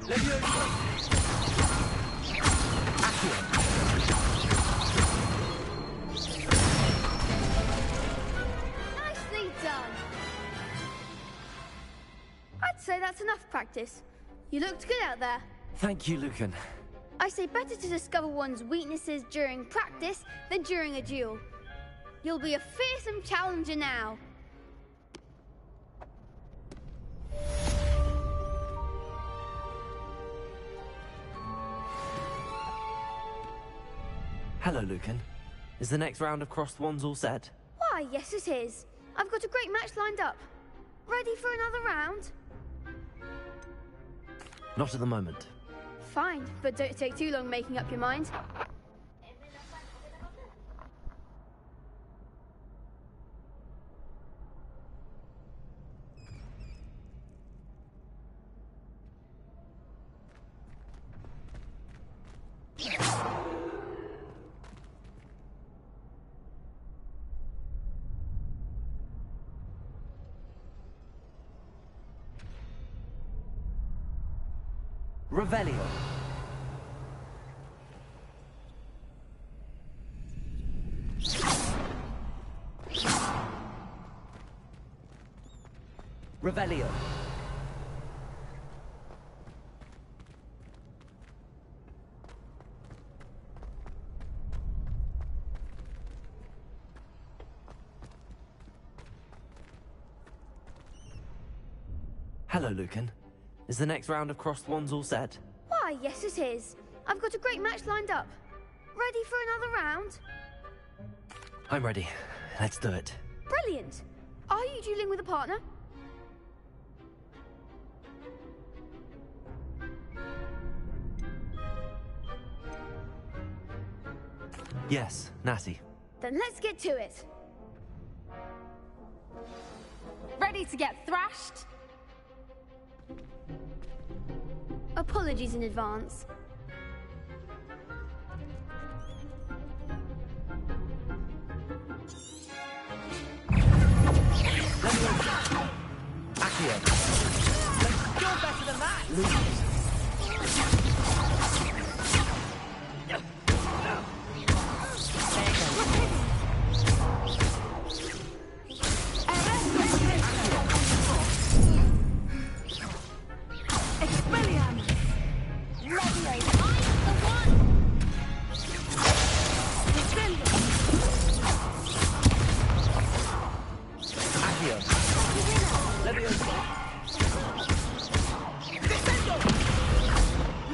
Nicely done. I'd say that's enough practice. You looked good out there. Thank you, Lucan. I say better to discover one's weaknesses during practice than during a duel. You'll be a fearsome challenger now. Hello, Lucan. Is the next round of crossed wands all set? Why, yes it is. I've got a great match lined up. Ready for another round? Not at the moment. Fine, but don't take too long making up your mind. Revelio. Revelio. Hello, Lucan. Is the next round of crossed wands all set? Why, yes it is. I've got a great match lined up. Ready for another round? I'm ready. Let's do it. Brilliant. Are you dueling with a partner? Yes, Natty. Then let's get to it. Ready to get thrashed? Apologies in advance. Accio. You're better than that!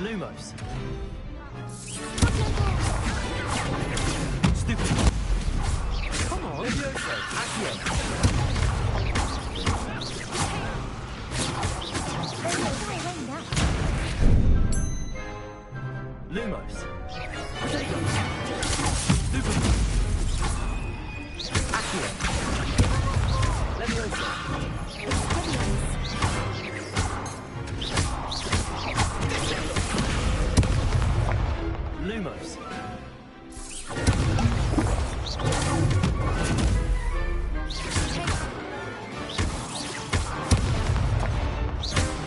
Lumos. Come on. Lumos. Lumos.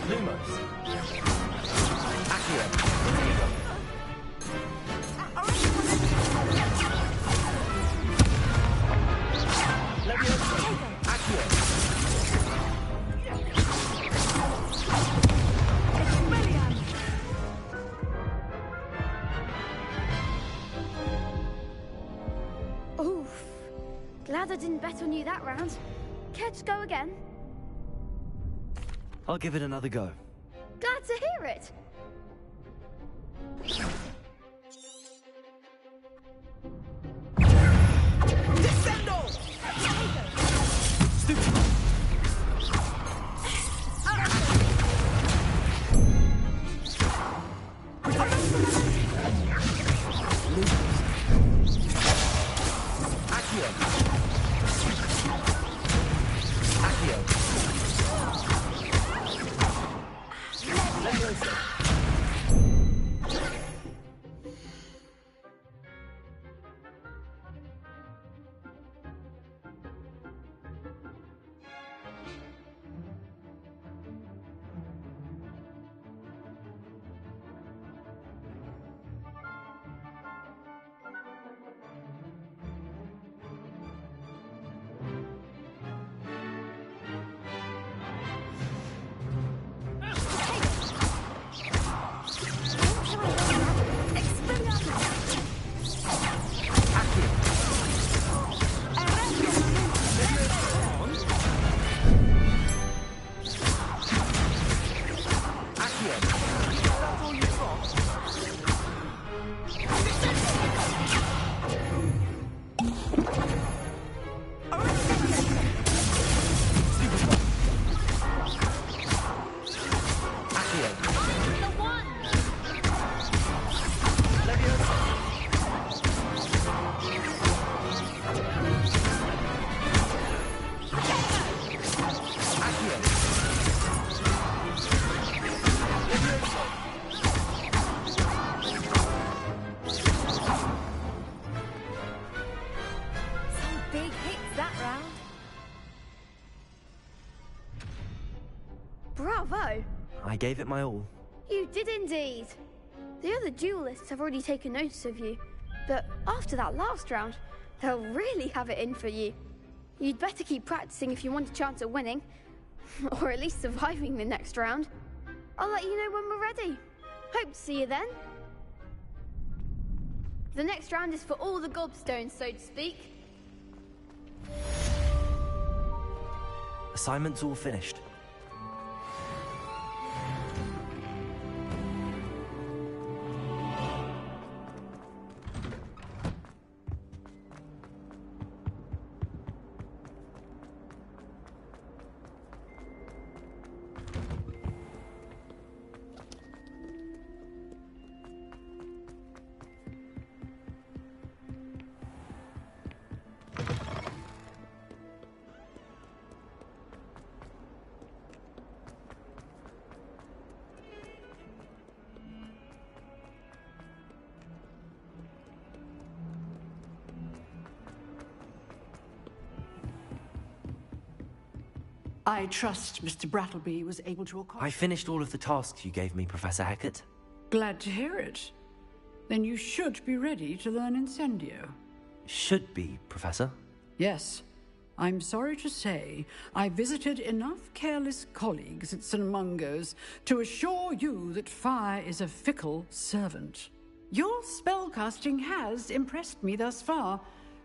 Lumos. Accio. Oof. Glad I didn't bet on you that round. Care to go again? I'll give it another go. Glad to hear it. bravo! I gave it my all. You did indeed. The other duelists have already taken notice of you, but after that last round, they'll really have it in for you. You'd better keep practicing if you want a chance at winning, or at least surviving the next round. I'll let you know when we're ready. Hope to see you then. The next round is for all the gobstones, so to speak. Assignment's all finished. I trust Mr. Brattleby was able to accomplish. I finished all of the tasks you gave me, Professor Hackett. Glad to hear it. Then you should be ready to learn Incendio. Should be, Professor. Yes. I'm sorry to say, I visited enough careless colleagues at St. Mungo's to assure you that fire is a fickle servant. Your spellcasting has impressed me thus far,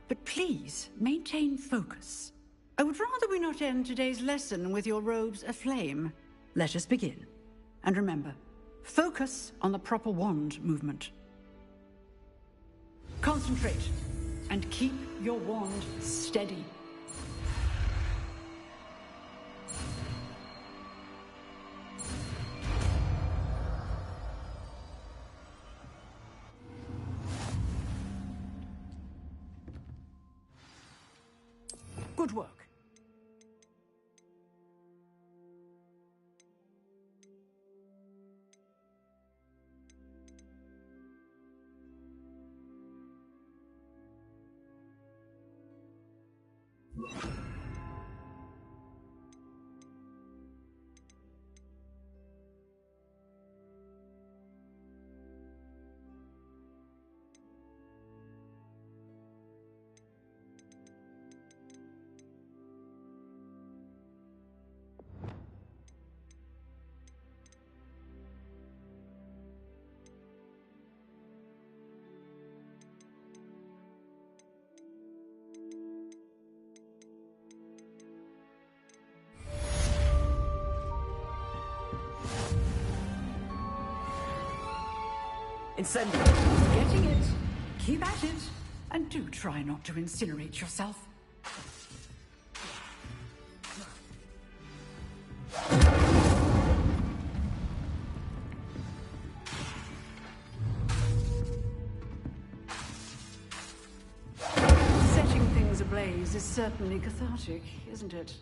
but please maintain focus. I would rather we not end today's lesson with your robes aflame. Let us begin. And remember, focus on the proper wand movement. Concentrate, and keep your wand steady. Good work. Incendio! Getting it. Keep at it. And do try not to incinerate yourself. Setting things ablaze is certainly cathartic, isn't it?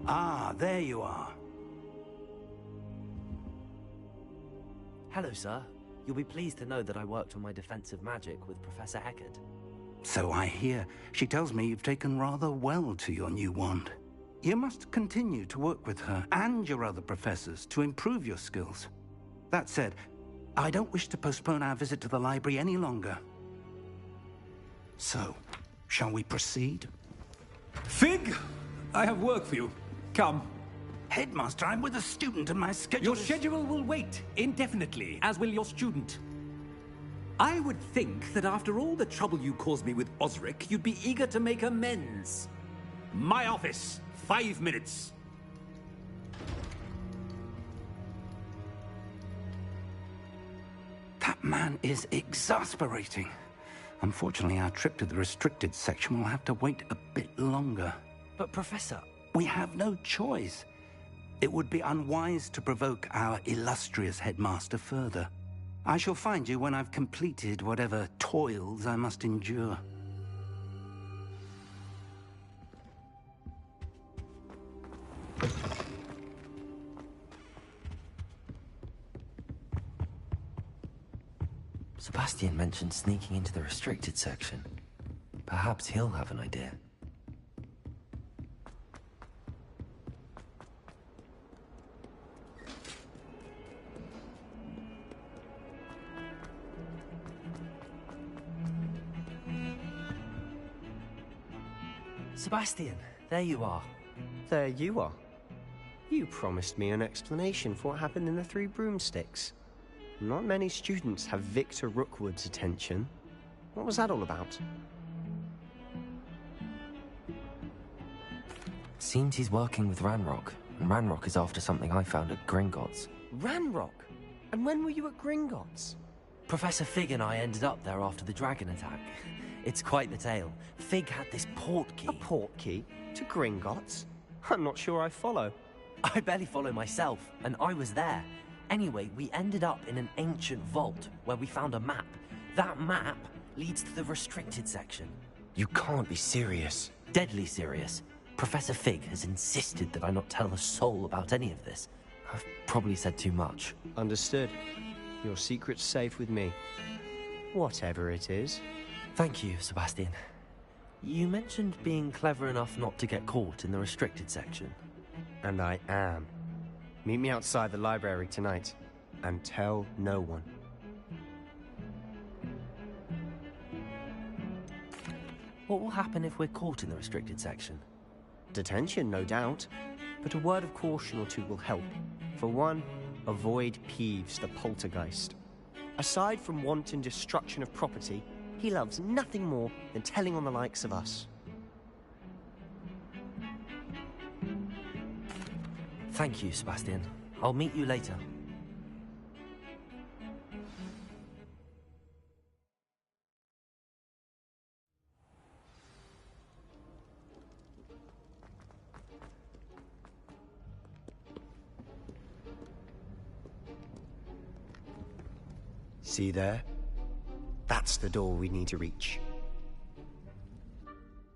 Ah, there you are. Hello, sir. You'll be pleased to know that I worked on my defensive magic with Professor Hackett. So I hear. She tells me you've taken rather well to your new wand. You must continue to work with her and your other professors to improve your skills. That said, I don't wish to postpone our visit to the library any longer. So, shall we proceed? Fig! I have work for you. Come. Headmaster, I'm with a student and my schedule Your schedule will wait indefinitely, as will your student. I would think that after all the trouble you caused me with Osric, you'd be eager to make amends. My office, 5 minutes. That man is exasperating. Unfortunately, our trip to the restricted section will have to wait a bit longer. But, Professor... We have no choice. It would be unwise to provoke our illustrious headmaster further. I shall find you when I've completed whatever toils I must endure. Sebastian mentioned sneaking into the restricted section. Perhaps he'll have an idea. Sebastian, there you are. There you are. You promised me an explanation for what happened in the Three Broomsticks. Not many students have Victor Rookwood's attention. What was that all about? Seems he's working with Ranrock, and Ranrock is after something I found at Gringotts. Ranrock? And when were you at Gringotts? Professor Fig and I ended up there after the dragon attack. It's quite the tale. Fig had this port key. A port key? To Gringotts? I'm not sure I follow. I barely follow myself, and I was there. Anyway, we ended up in an ancient vault where we found a map. That map leads to the restricted section. You can't be serious. Deadly serious. Professor Fig has insisted that I not tell a soul about any of this. I've probably said too much. Understood. Your secret's safe with me. Whatever it is. Thank you, Sebastian. You mentioned being clever enough not to get caught in the restricted section. And I am. Meet me outside the library tonight, and tell no one. What will happen if we're caught in the restricted section? Detention, no doubt. But a word of caution or two will help. For one, avoid Peeves, the poltergeist. Aside from wanton destruction of property, he loves nothing more than telling on the likes of us. Thank you, Sebastian. I'll meet you later. See there? That's the door we need to reach.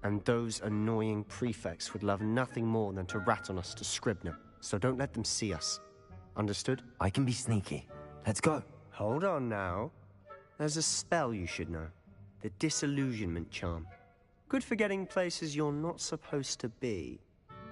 And those annoying prefects would love nothing more than to rat on us to Scribner, so don't let them see us. Understood? I can be sneaky. Let's go. Hold on now. There's a spell you should know. The Disillusionment Charm. Good for getting places you're not supposed to be.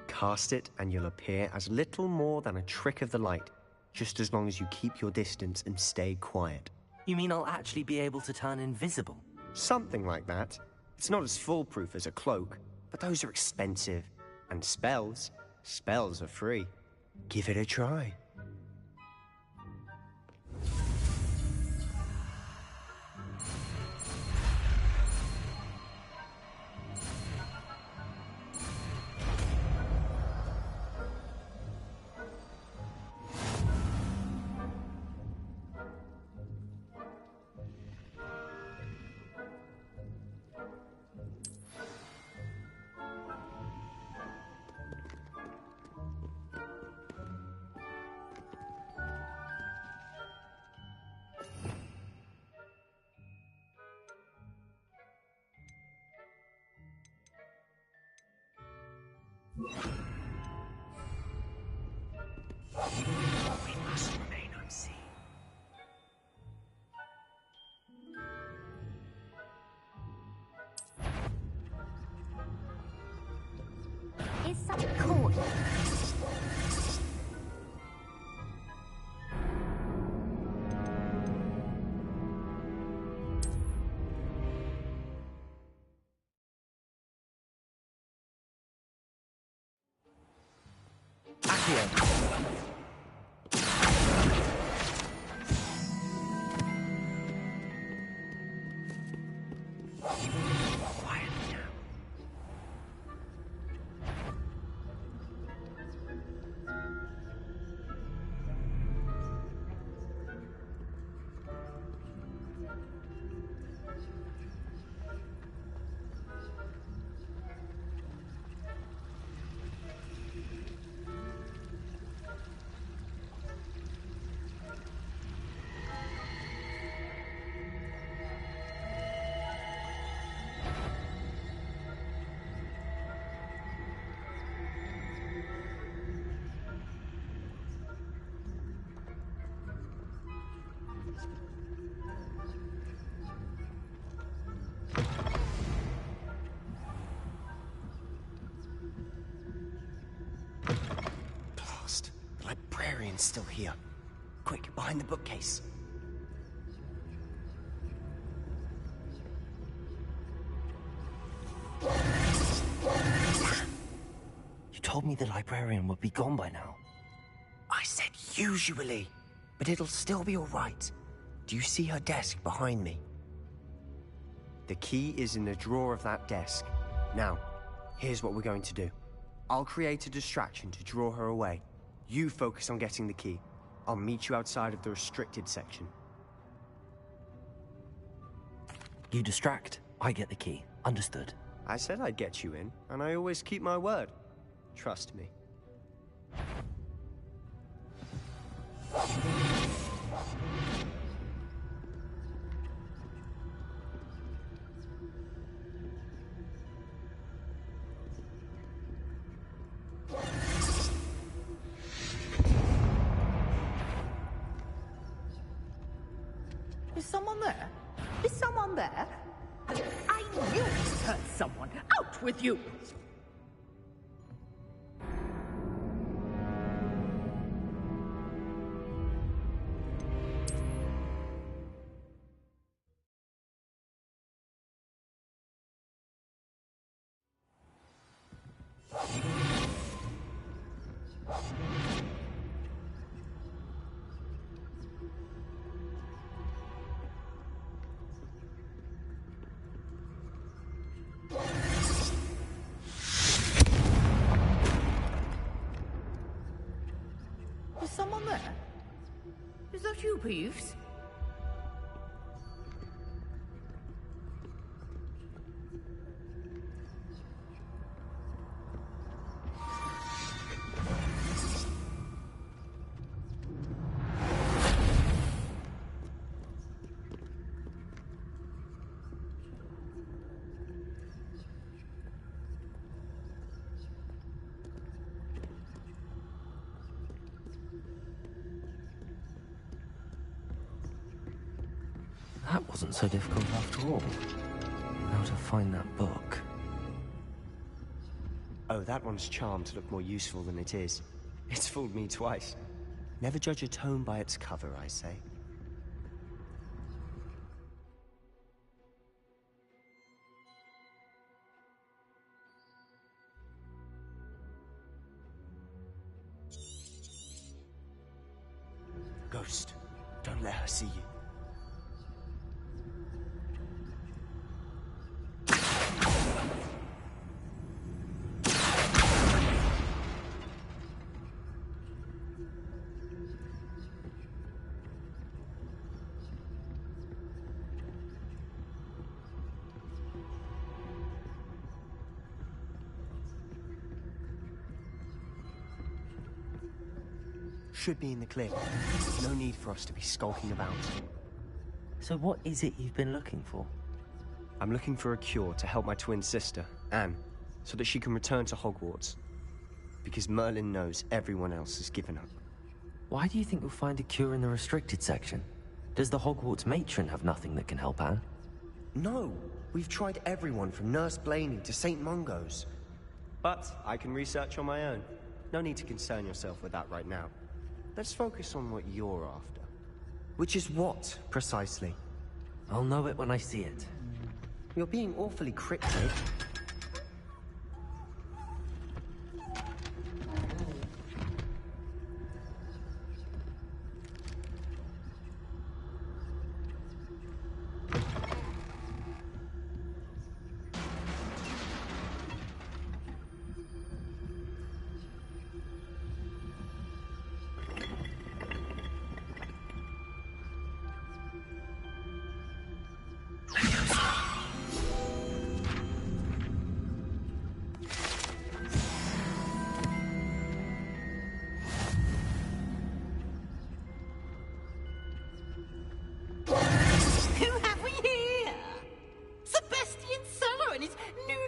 Cast it and you'll appear as little more than a trick of the light, just as long as you keep your distance and stay quiet. You mean I'll actually be able to turn invisible? Something like that. It's not as foolproof as a cloak, but those are expensive. And spells are free. Give it a try. We must remain unseen. Is such a court. Merlin's still here. Quick, behind the bookcase. You told me the librarian would be gone by now. I said usually, but it'll still be all right. Do you see her desk behind me? The key is in the drawer of that desk. Now, here's what we're going to do. I'll create a distraction to draw her away. You focus on getting the key. I'll meet you outside of the restricted section. You distract, I get the key. Understood. I said I'd get you in, and I always keep my word. Trust me. Is someone there? Is someone there? I knew you heard someone. Out with you! Is someone there? Is that you, Peeves? That wasn't so difficult after all. How to find that book. Oh, that one's charmed to look more useful than it is. It's fooled me twice. Never judge a tome by its cover, I say. Ghost, don't let her see you. Should be in the clear. No need for us to be skulking about. So what is it you've been looking for? I'm looking for a cure to help my twin sister, Anne, so that she can return to Hogwarts. Because Merlin knows everyone else has given up. Why do you think you'll find a cure in the restricted section? Does the Hogwarts matron have nothing that can help Anne? No! We've tried everyone from Nurse Blaney to St. Mungo's. But I can research on my own. No need to concern yourself with that right now. Let's focus on what you're after. Which is what, precisely? I'll know it when I see it. You're being awfully cryptic.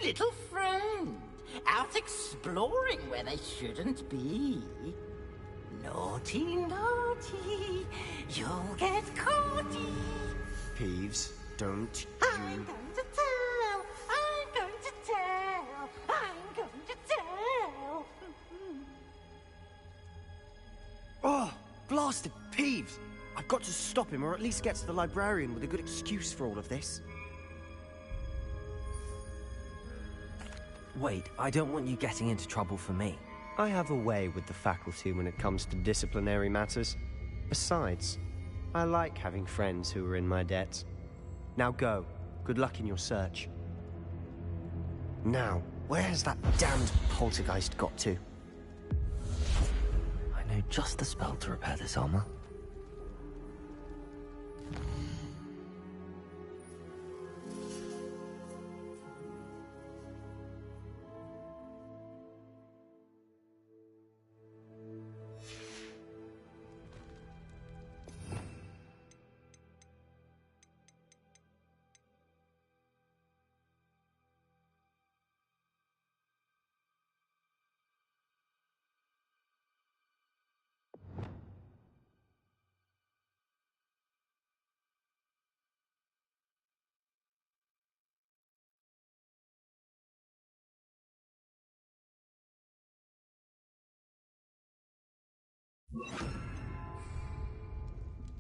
Little friend, out exploring where they shouldn't be. Naughty, naughty, you'll get caughty. Peeves, don't I'm going to tell, I'm going to tell, I'm going to tell. Oh! stop him, or at least get to the librarian with a good excuse for all of this. Wait, I don't want you getting into trouble for me. I have a way with the faculty when it comes to disciplinary matters. Besides, I like having friends who are in my debt. Now go. Good luck in your search. Now, where has that damned poltergeist got to? I know just the spell to repair this armor.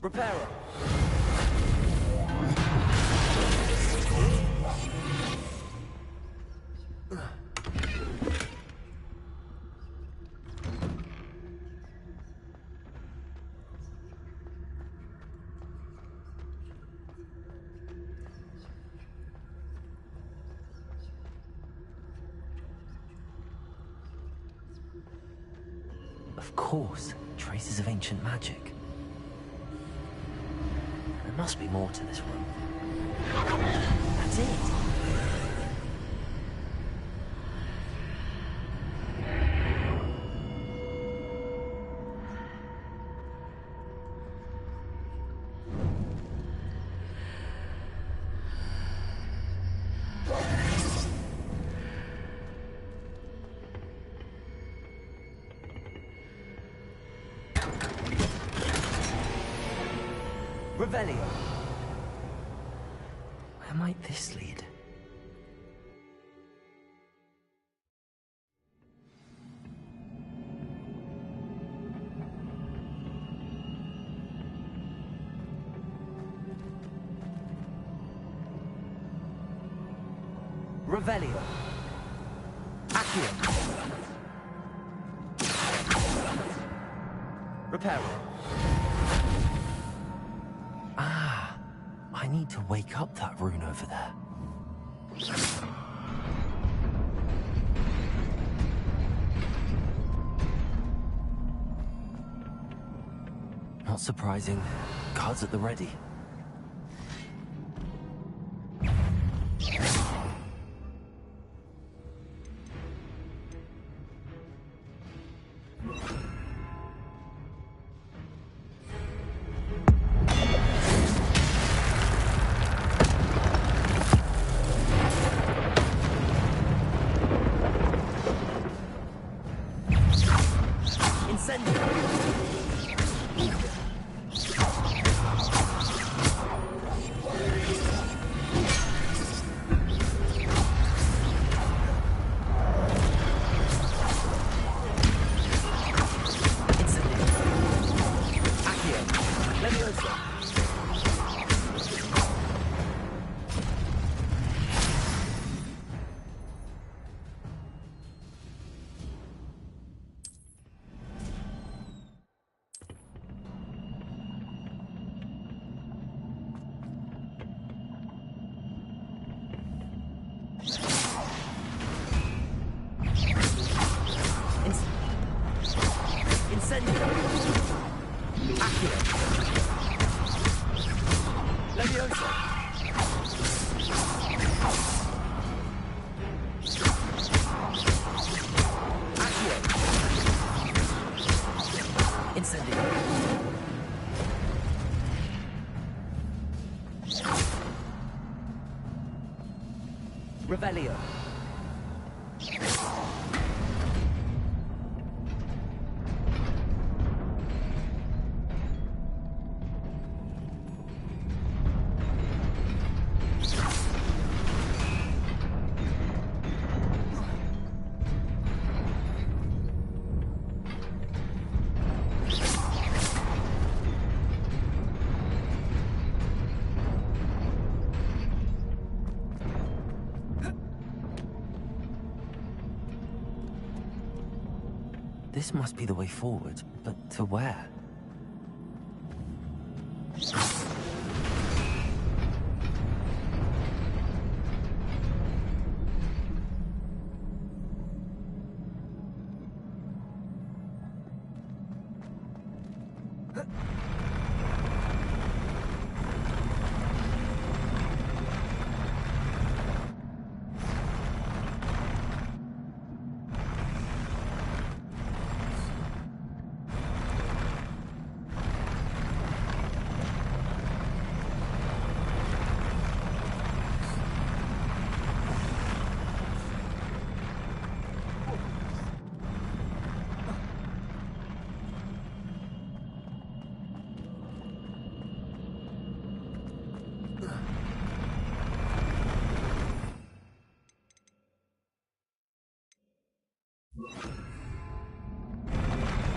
Repairer! Of course, traces of ancient magic. There must be more to this room. That's it! Revelio. Where might this lead? Revelio. Accio. Reparo. Ah, I need to wake up that rune over there. Not surprising. Guards at the ready. Revelio. This must be the way forward, but to where?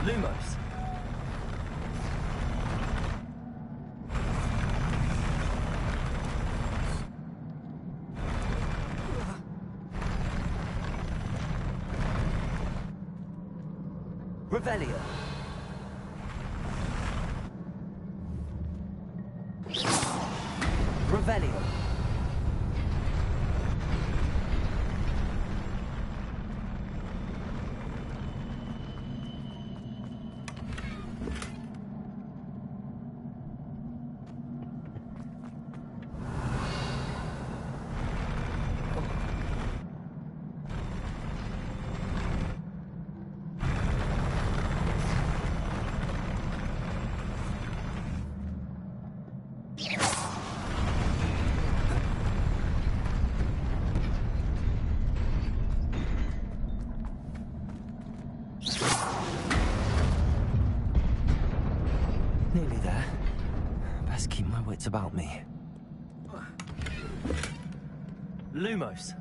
Lumos. Revelio. Revelio. Nearly there. Best keep my wits about me. Lumos.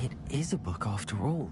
It is a book after all.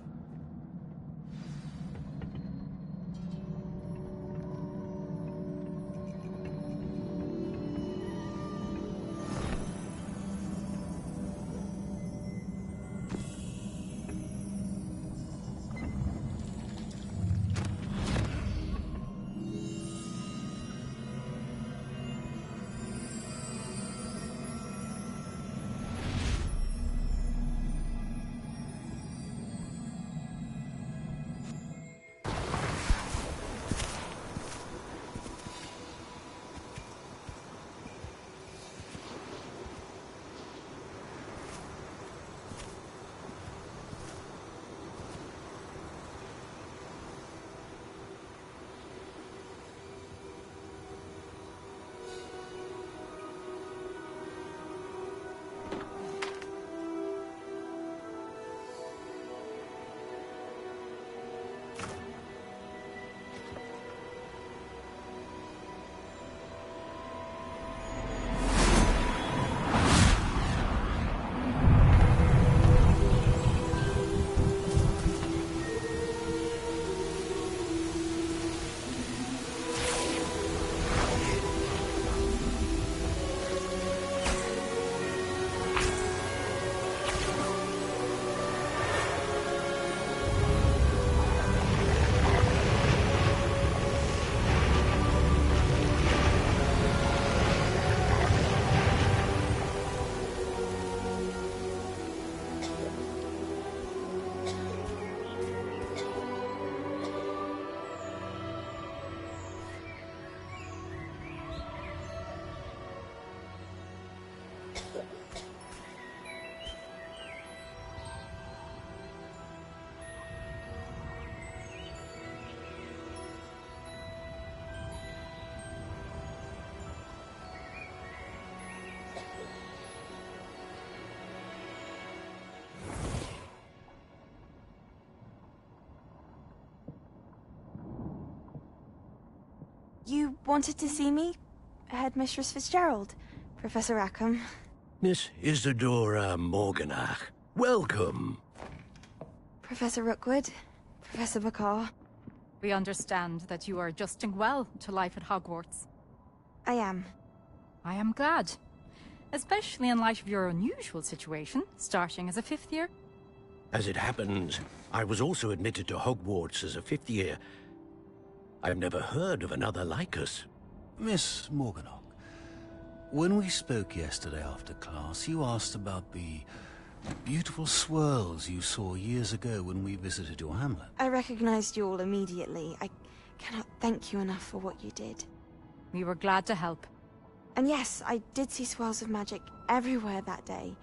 You wanted to see me? Headmistress Fitzgerald, Professor Rackham. Miss Isadora Morganach, welcome. Professor Rookwood, Professor Bakar. We understand that you are adjusting well to life at Hogwarts. I am. I am glad. Especially in light of your unusual situation, starting as a 5th year. As it happens, I was also admitted to Hogwarts as a 5th year. I've never heard of another like us. Miss Morganach, when we spoke yesterday after class, you asked about the beautiful swirls you saw years ago when we visited your hamlet. I recognized you all immediately. I cannot thank you enough for what you did. We were glad to help. And yes, I did see swirls of magic everywhere that day.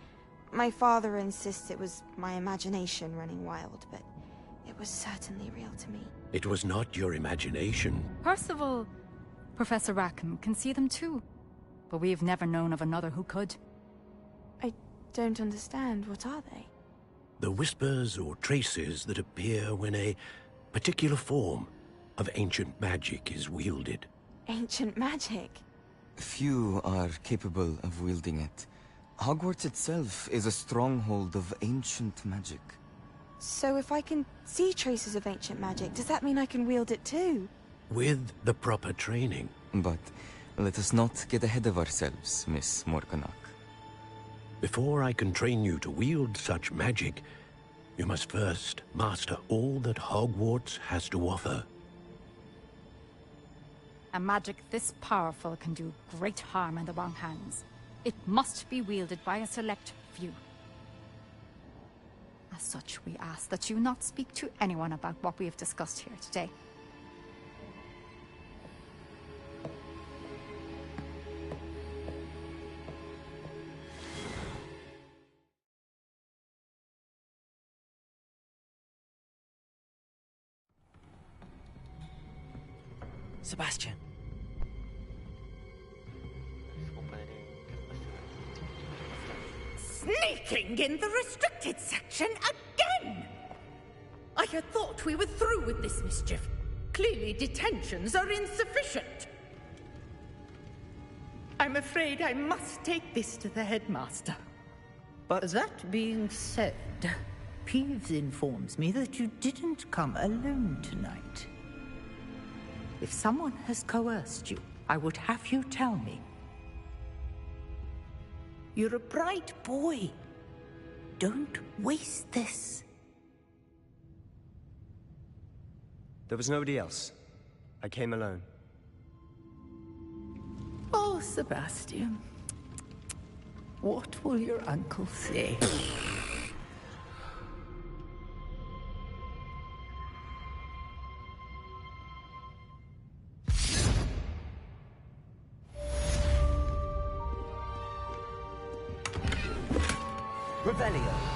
My father insists it was my imagination running wild, but it was certainly real to me. It was not your imagination. Percival, Professor Rackham can see them too. But we've never known of another who could. I don't understand. What are they? The whispers or traces that appear when a particular form of ancient magic is wielded. Ancient magic? Few are capable of wielding it. Hogwarts itself is a stronghold of ancient magic. So if I can see traces of ancient magic, does that mean I can wield it too? With the proper training. But let us not get ahead of ourselves, Miss Morganach. Before I can train you to wield such magic, you must first master all that Hogwarts has to offer. A magic this powerful can do great harm in the wrong hands. It must be wielded by a select few. As such, we ask that you not speak to anyone about what we have discussed here today. Sebastian. Sneaking in the restricted section again! I had thought we were through with this mischief. Clearly detentions are insufficient. I'm afraid I must take this to the headmaster. But that being said, Peeves informs me that you didn't come alone tonight. If someone has coerced you, I would have you tell me. You're a bright boy. Don't waste this. There was nobody else. I came alone. Oh, Sebastian. What will your uncle say? Revelio.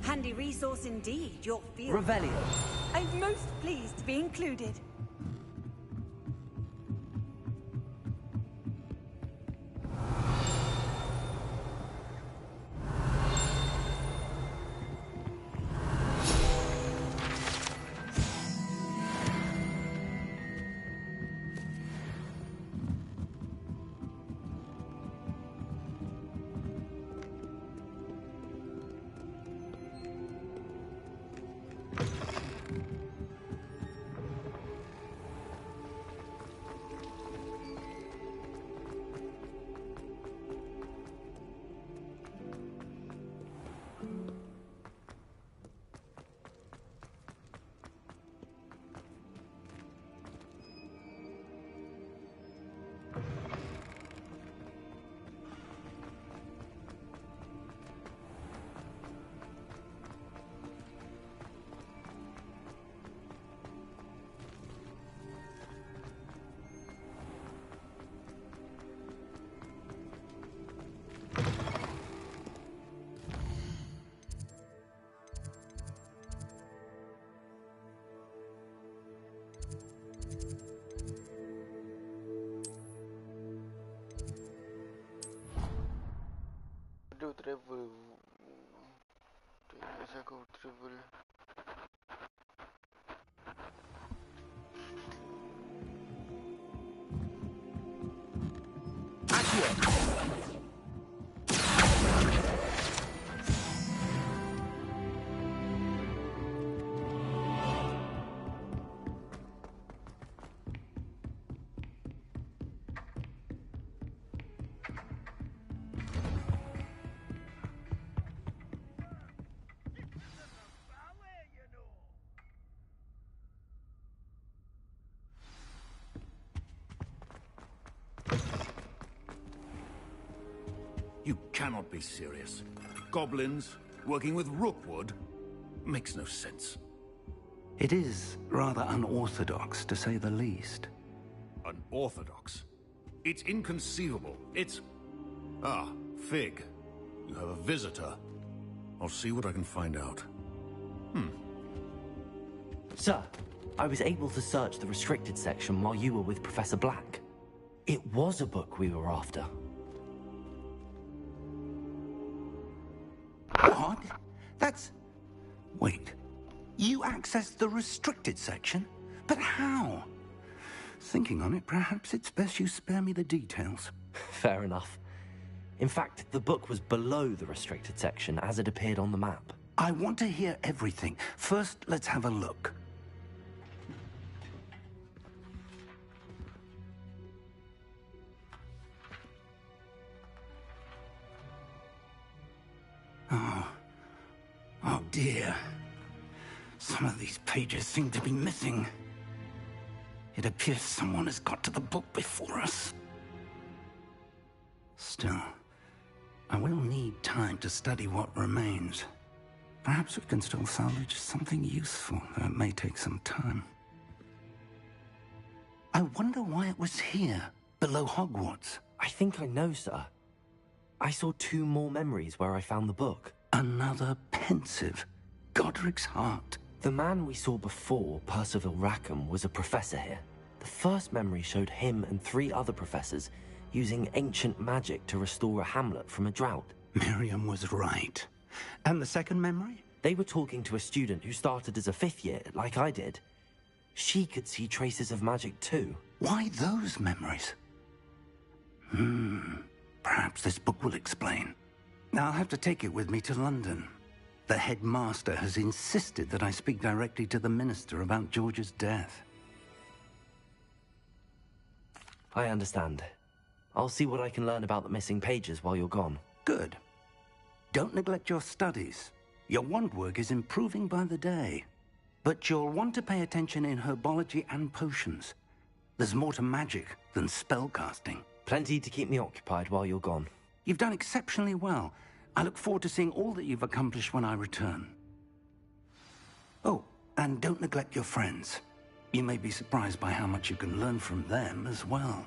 Handy resource indeed, your field. Revelio. I'm most pleased to be included. go travel. You cannot be serious. Goblins working with Rookwood makes no sense. It is rather unorthodox, to say the least. Unorthodox? It's inconceivable. It's... Ah, Fig. You have a visitor. I'll see what I can find out. Sir, I was able to search the restricted section while you were with Professor Black. It was a book we were after. What? That's... Wait. You accessed the restricted section? But how? Thinking on it, perhaps it's best you spare me the details. Fair enough. In fact, the book was below the restricted section as it appeared on the map. I want to hear everything. First, let's have a look. Oh dear. Some of these pages seem to be missing. It appears someone has got to the book before us. Still, I will need time to study what remains. Perhaps we can still salvage something useful, though it may take some time. I wonder why it was here, below Hogwarts. I think I know, sir. I saw 2 more memories where I found the book. Another pensive. Godric's heart. The man we saw before, Percival Rackham, was a professor here. The first memory showed him and 3 other professors using ancient magic to restore a hamlet from a drought. Miriam was right. And the second memory? They were talking to a student who started as a 5th year, like I did. She could see traces of magic too. Why those memories? Perhaps this book will explain. Now I'll have to take it with me to London. The headmaster has insisted that I speak directly to the minister about George's death. I understand. I'll see what I can learn about the missing pages while you're gone. Good. Don't neglect your studies. Your wand work is improving by the day. But you'll want to pay attention in herbology and potions. There's more to magic than spellcasting. Plenty to keep me occupied while you're gone. You've done exceptionally well. I look forward to seeing all that you've accomplished when I return. Oh, and don't neglect your friends. You may be surprised by how much you can learn from them as well.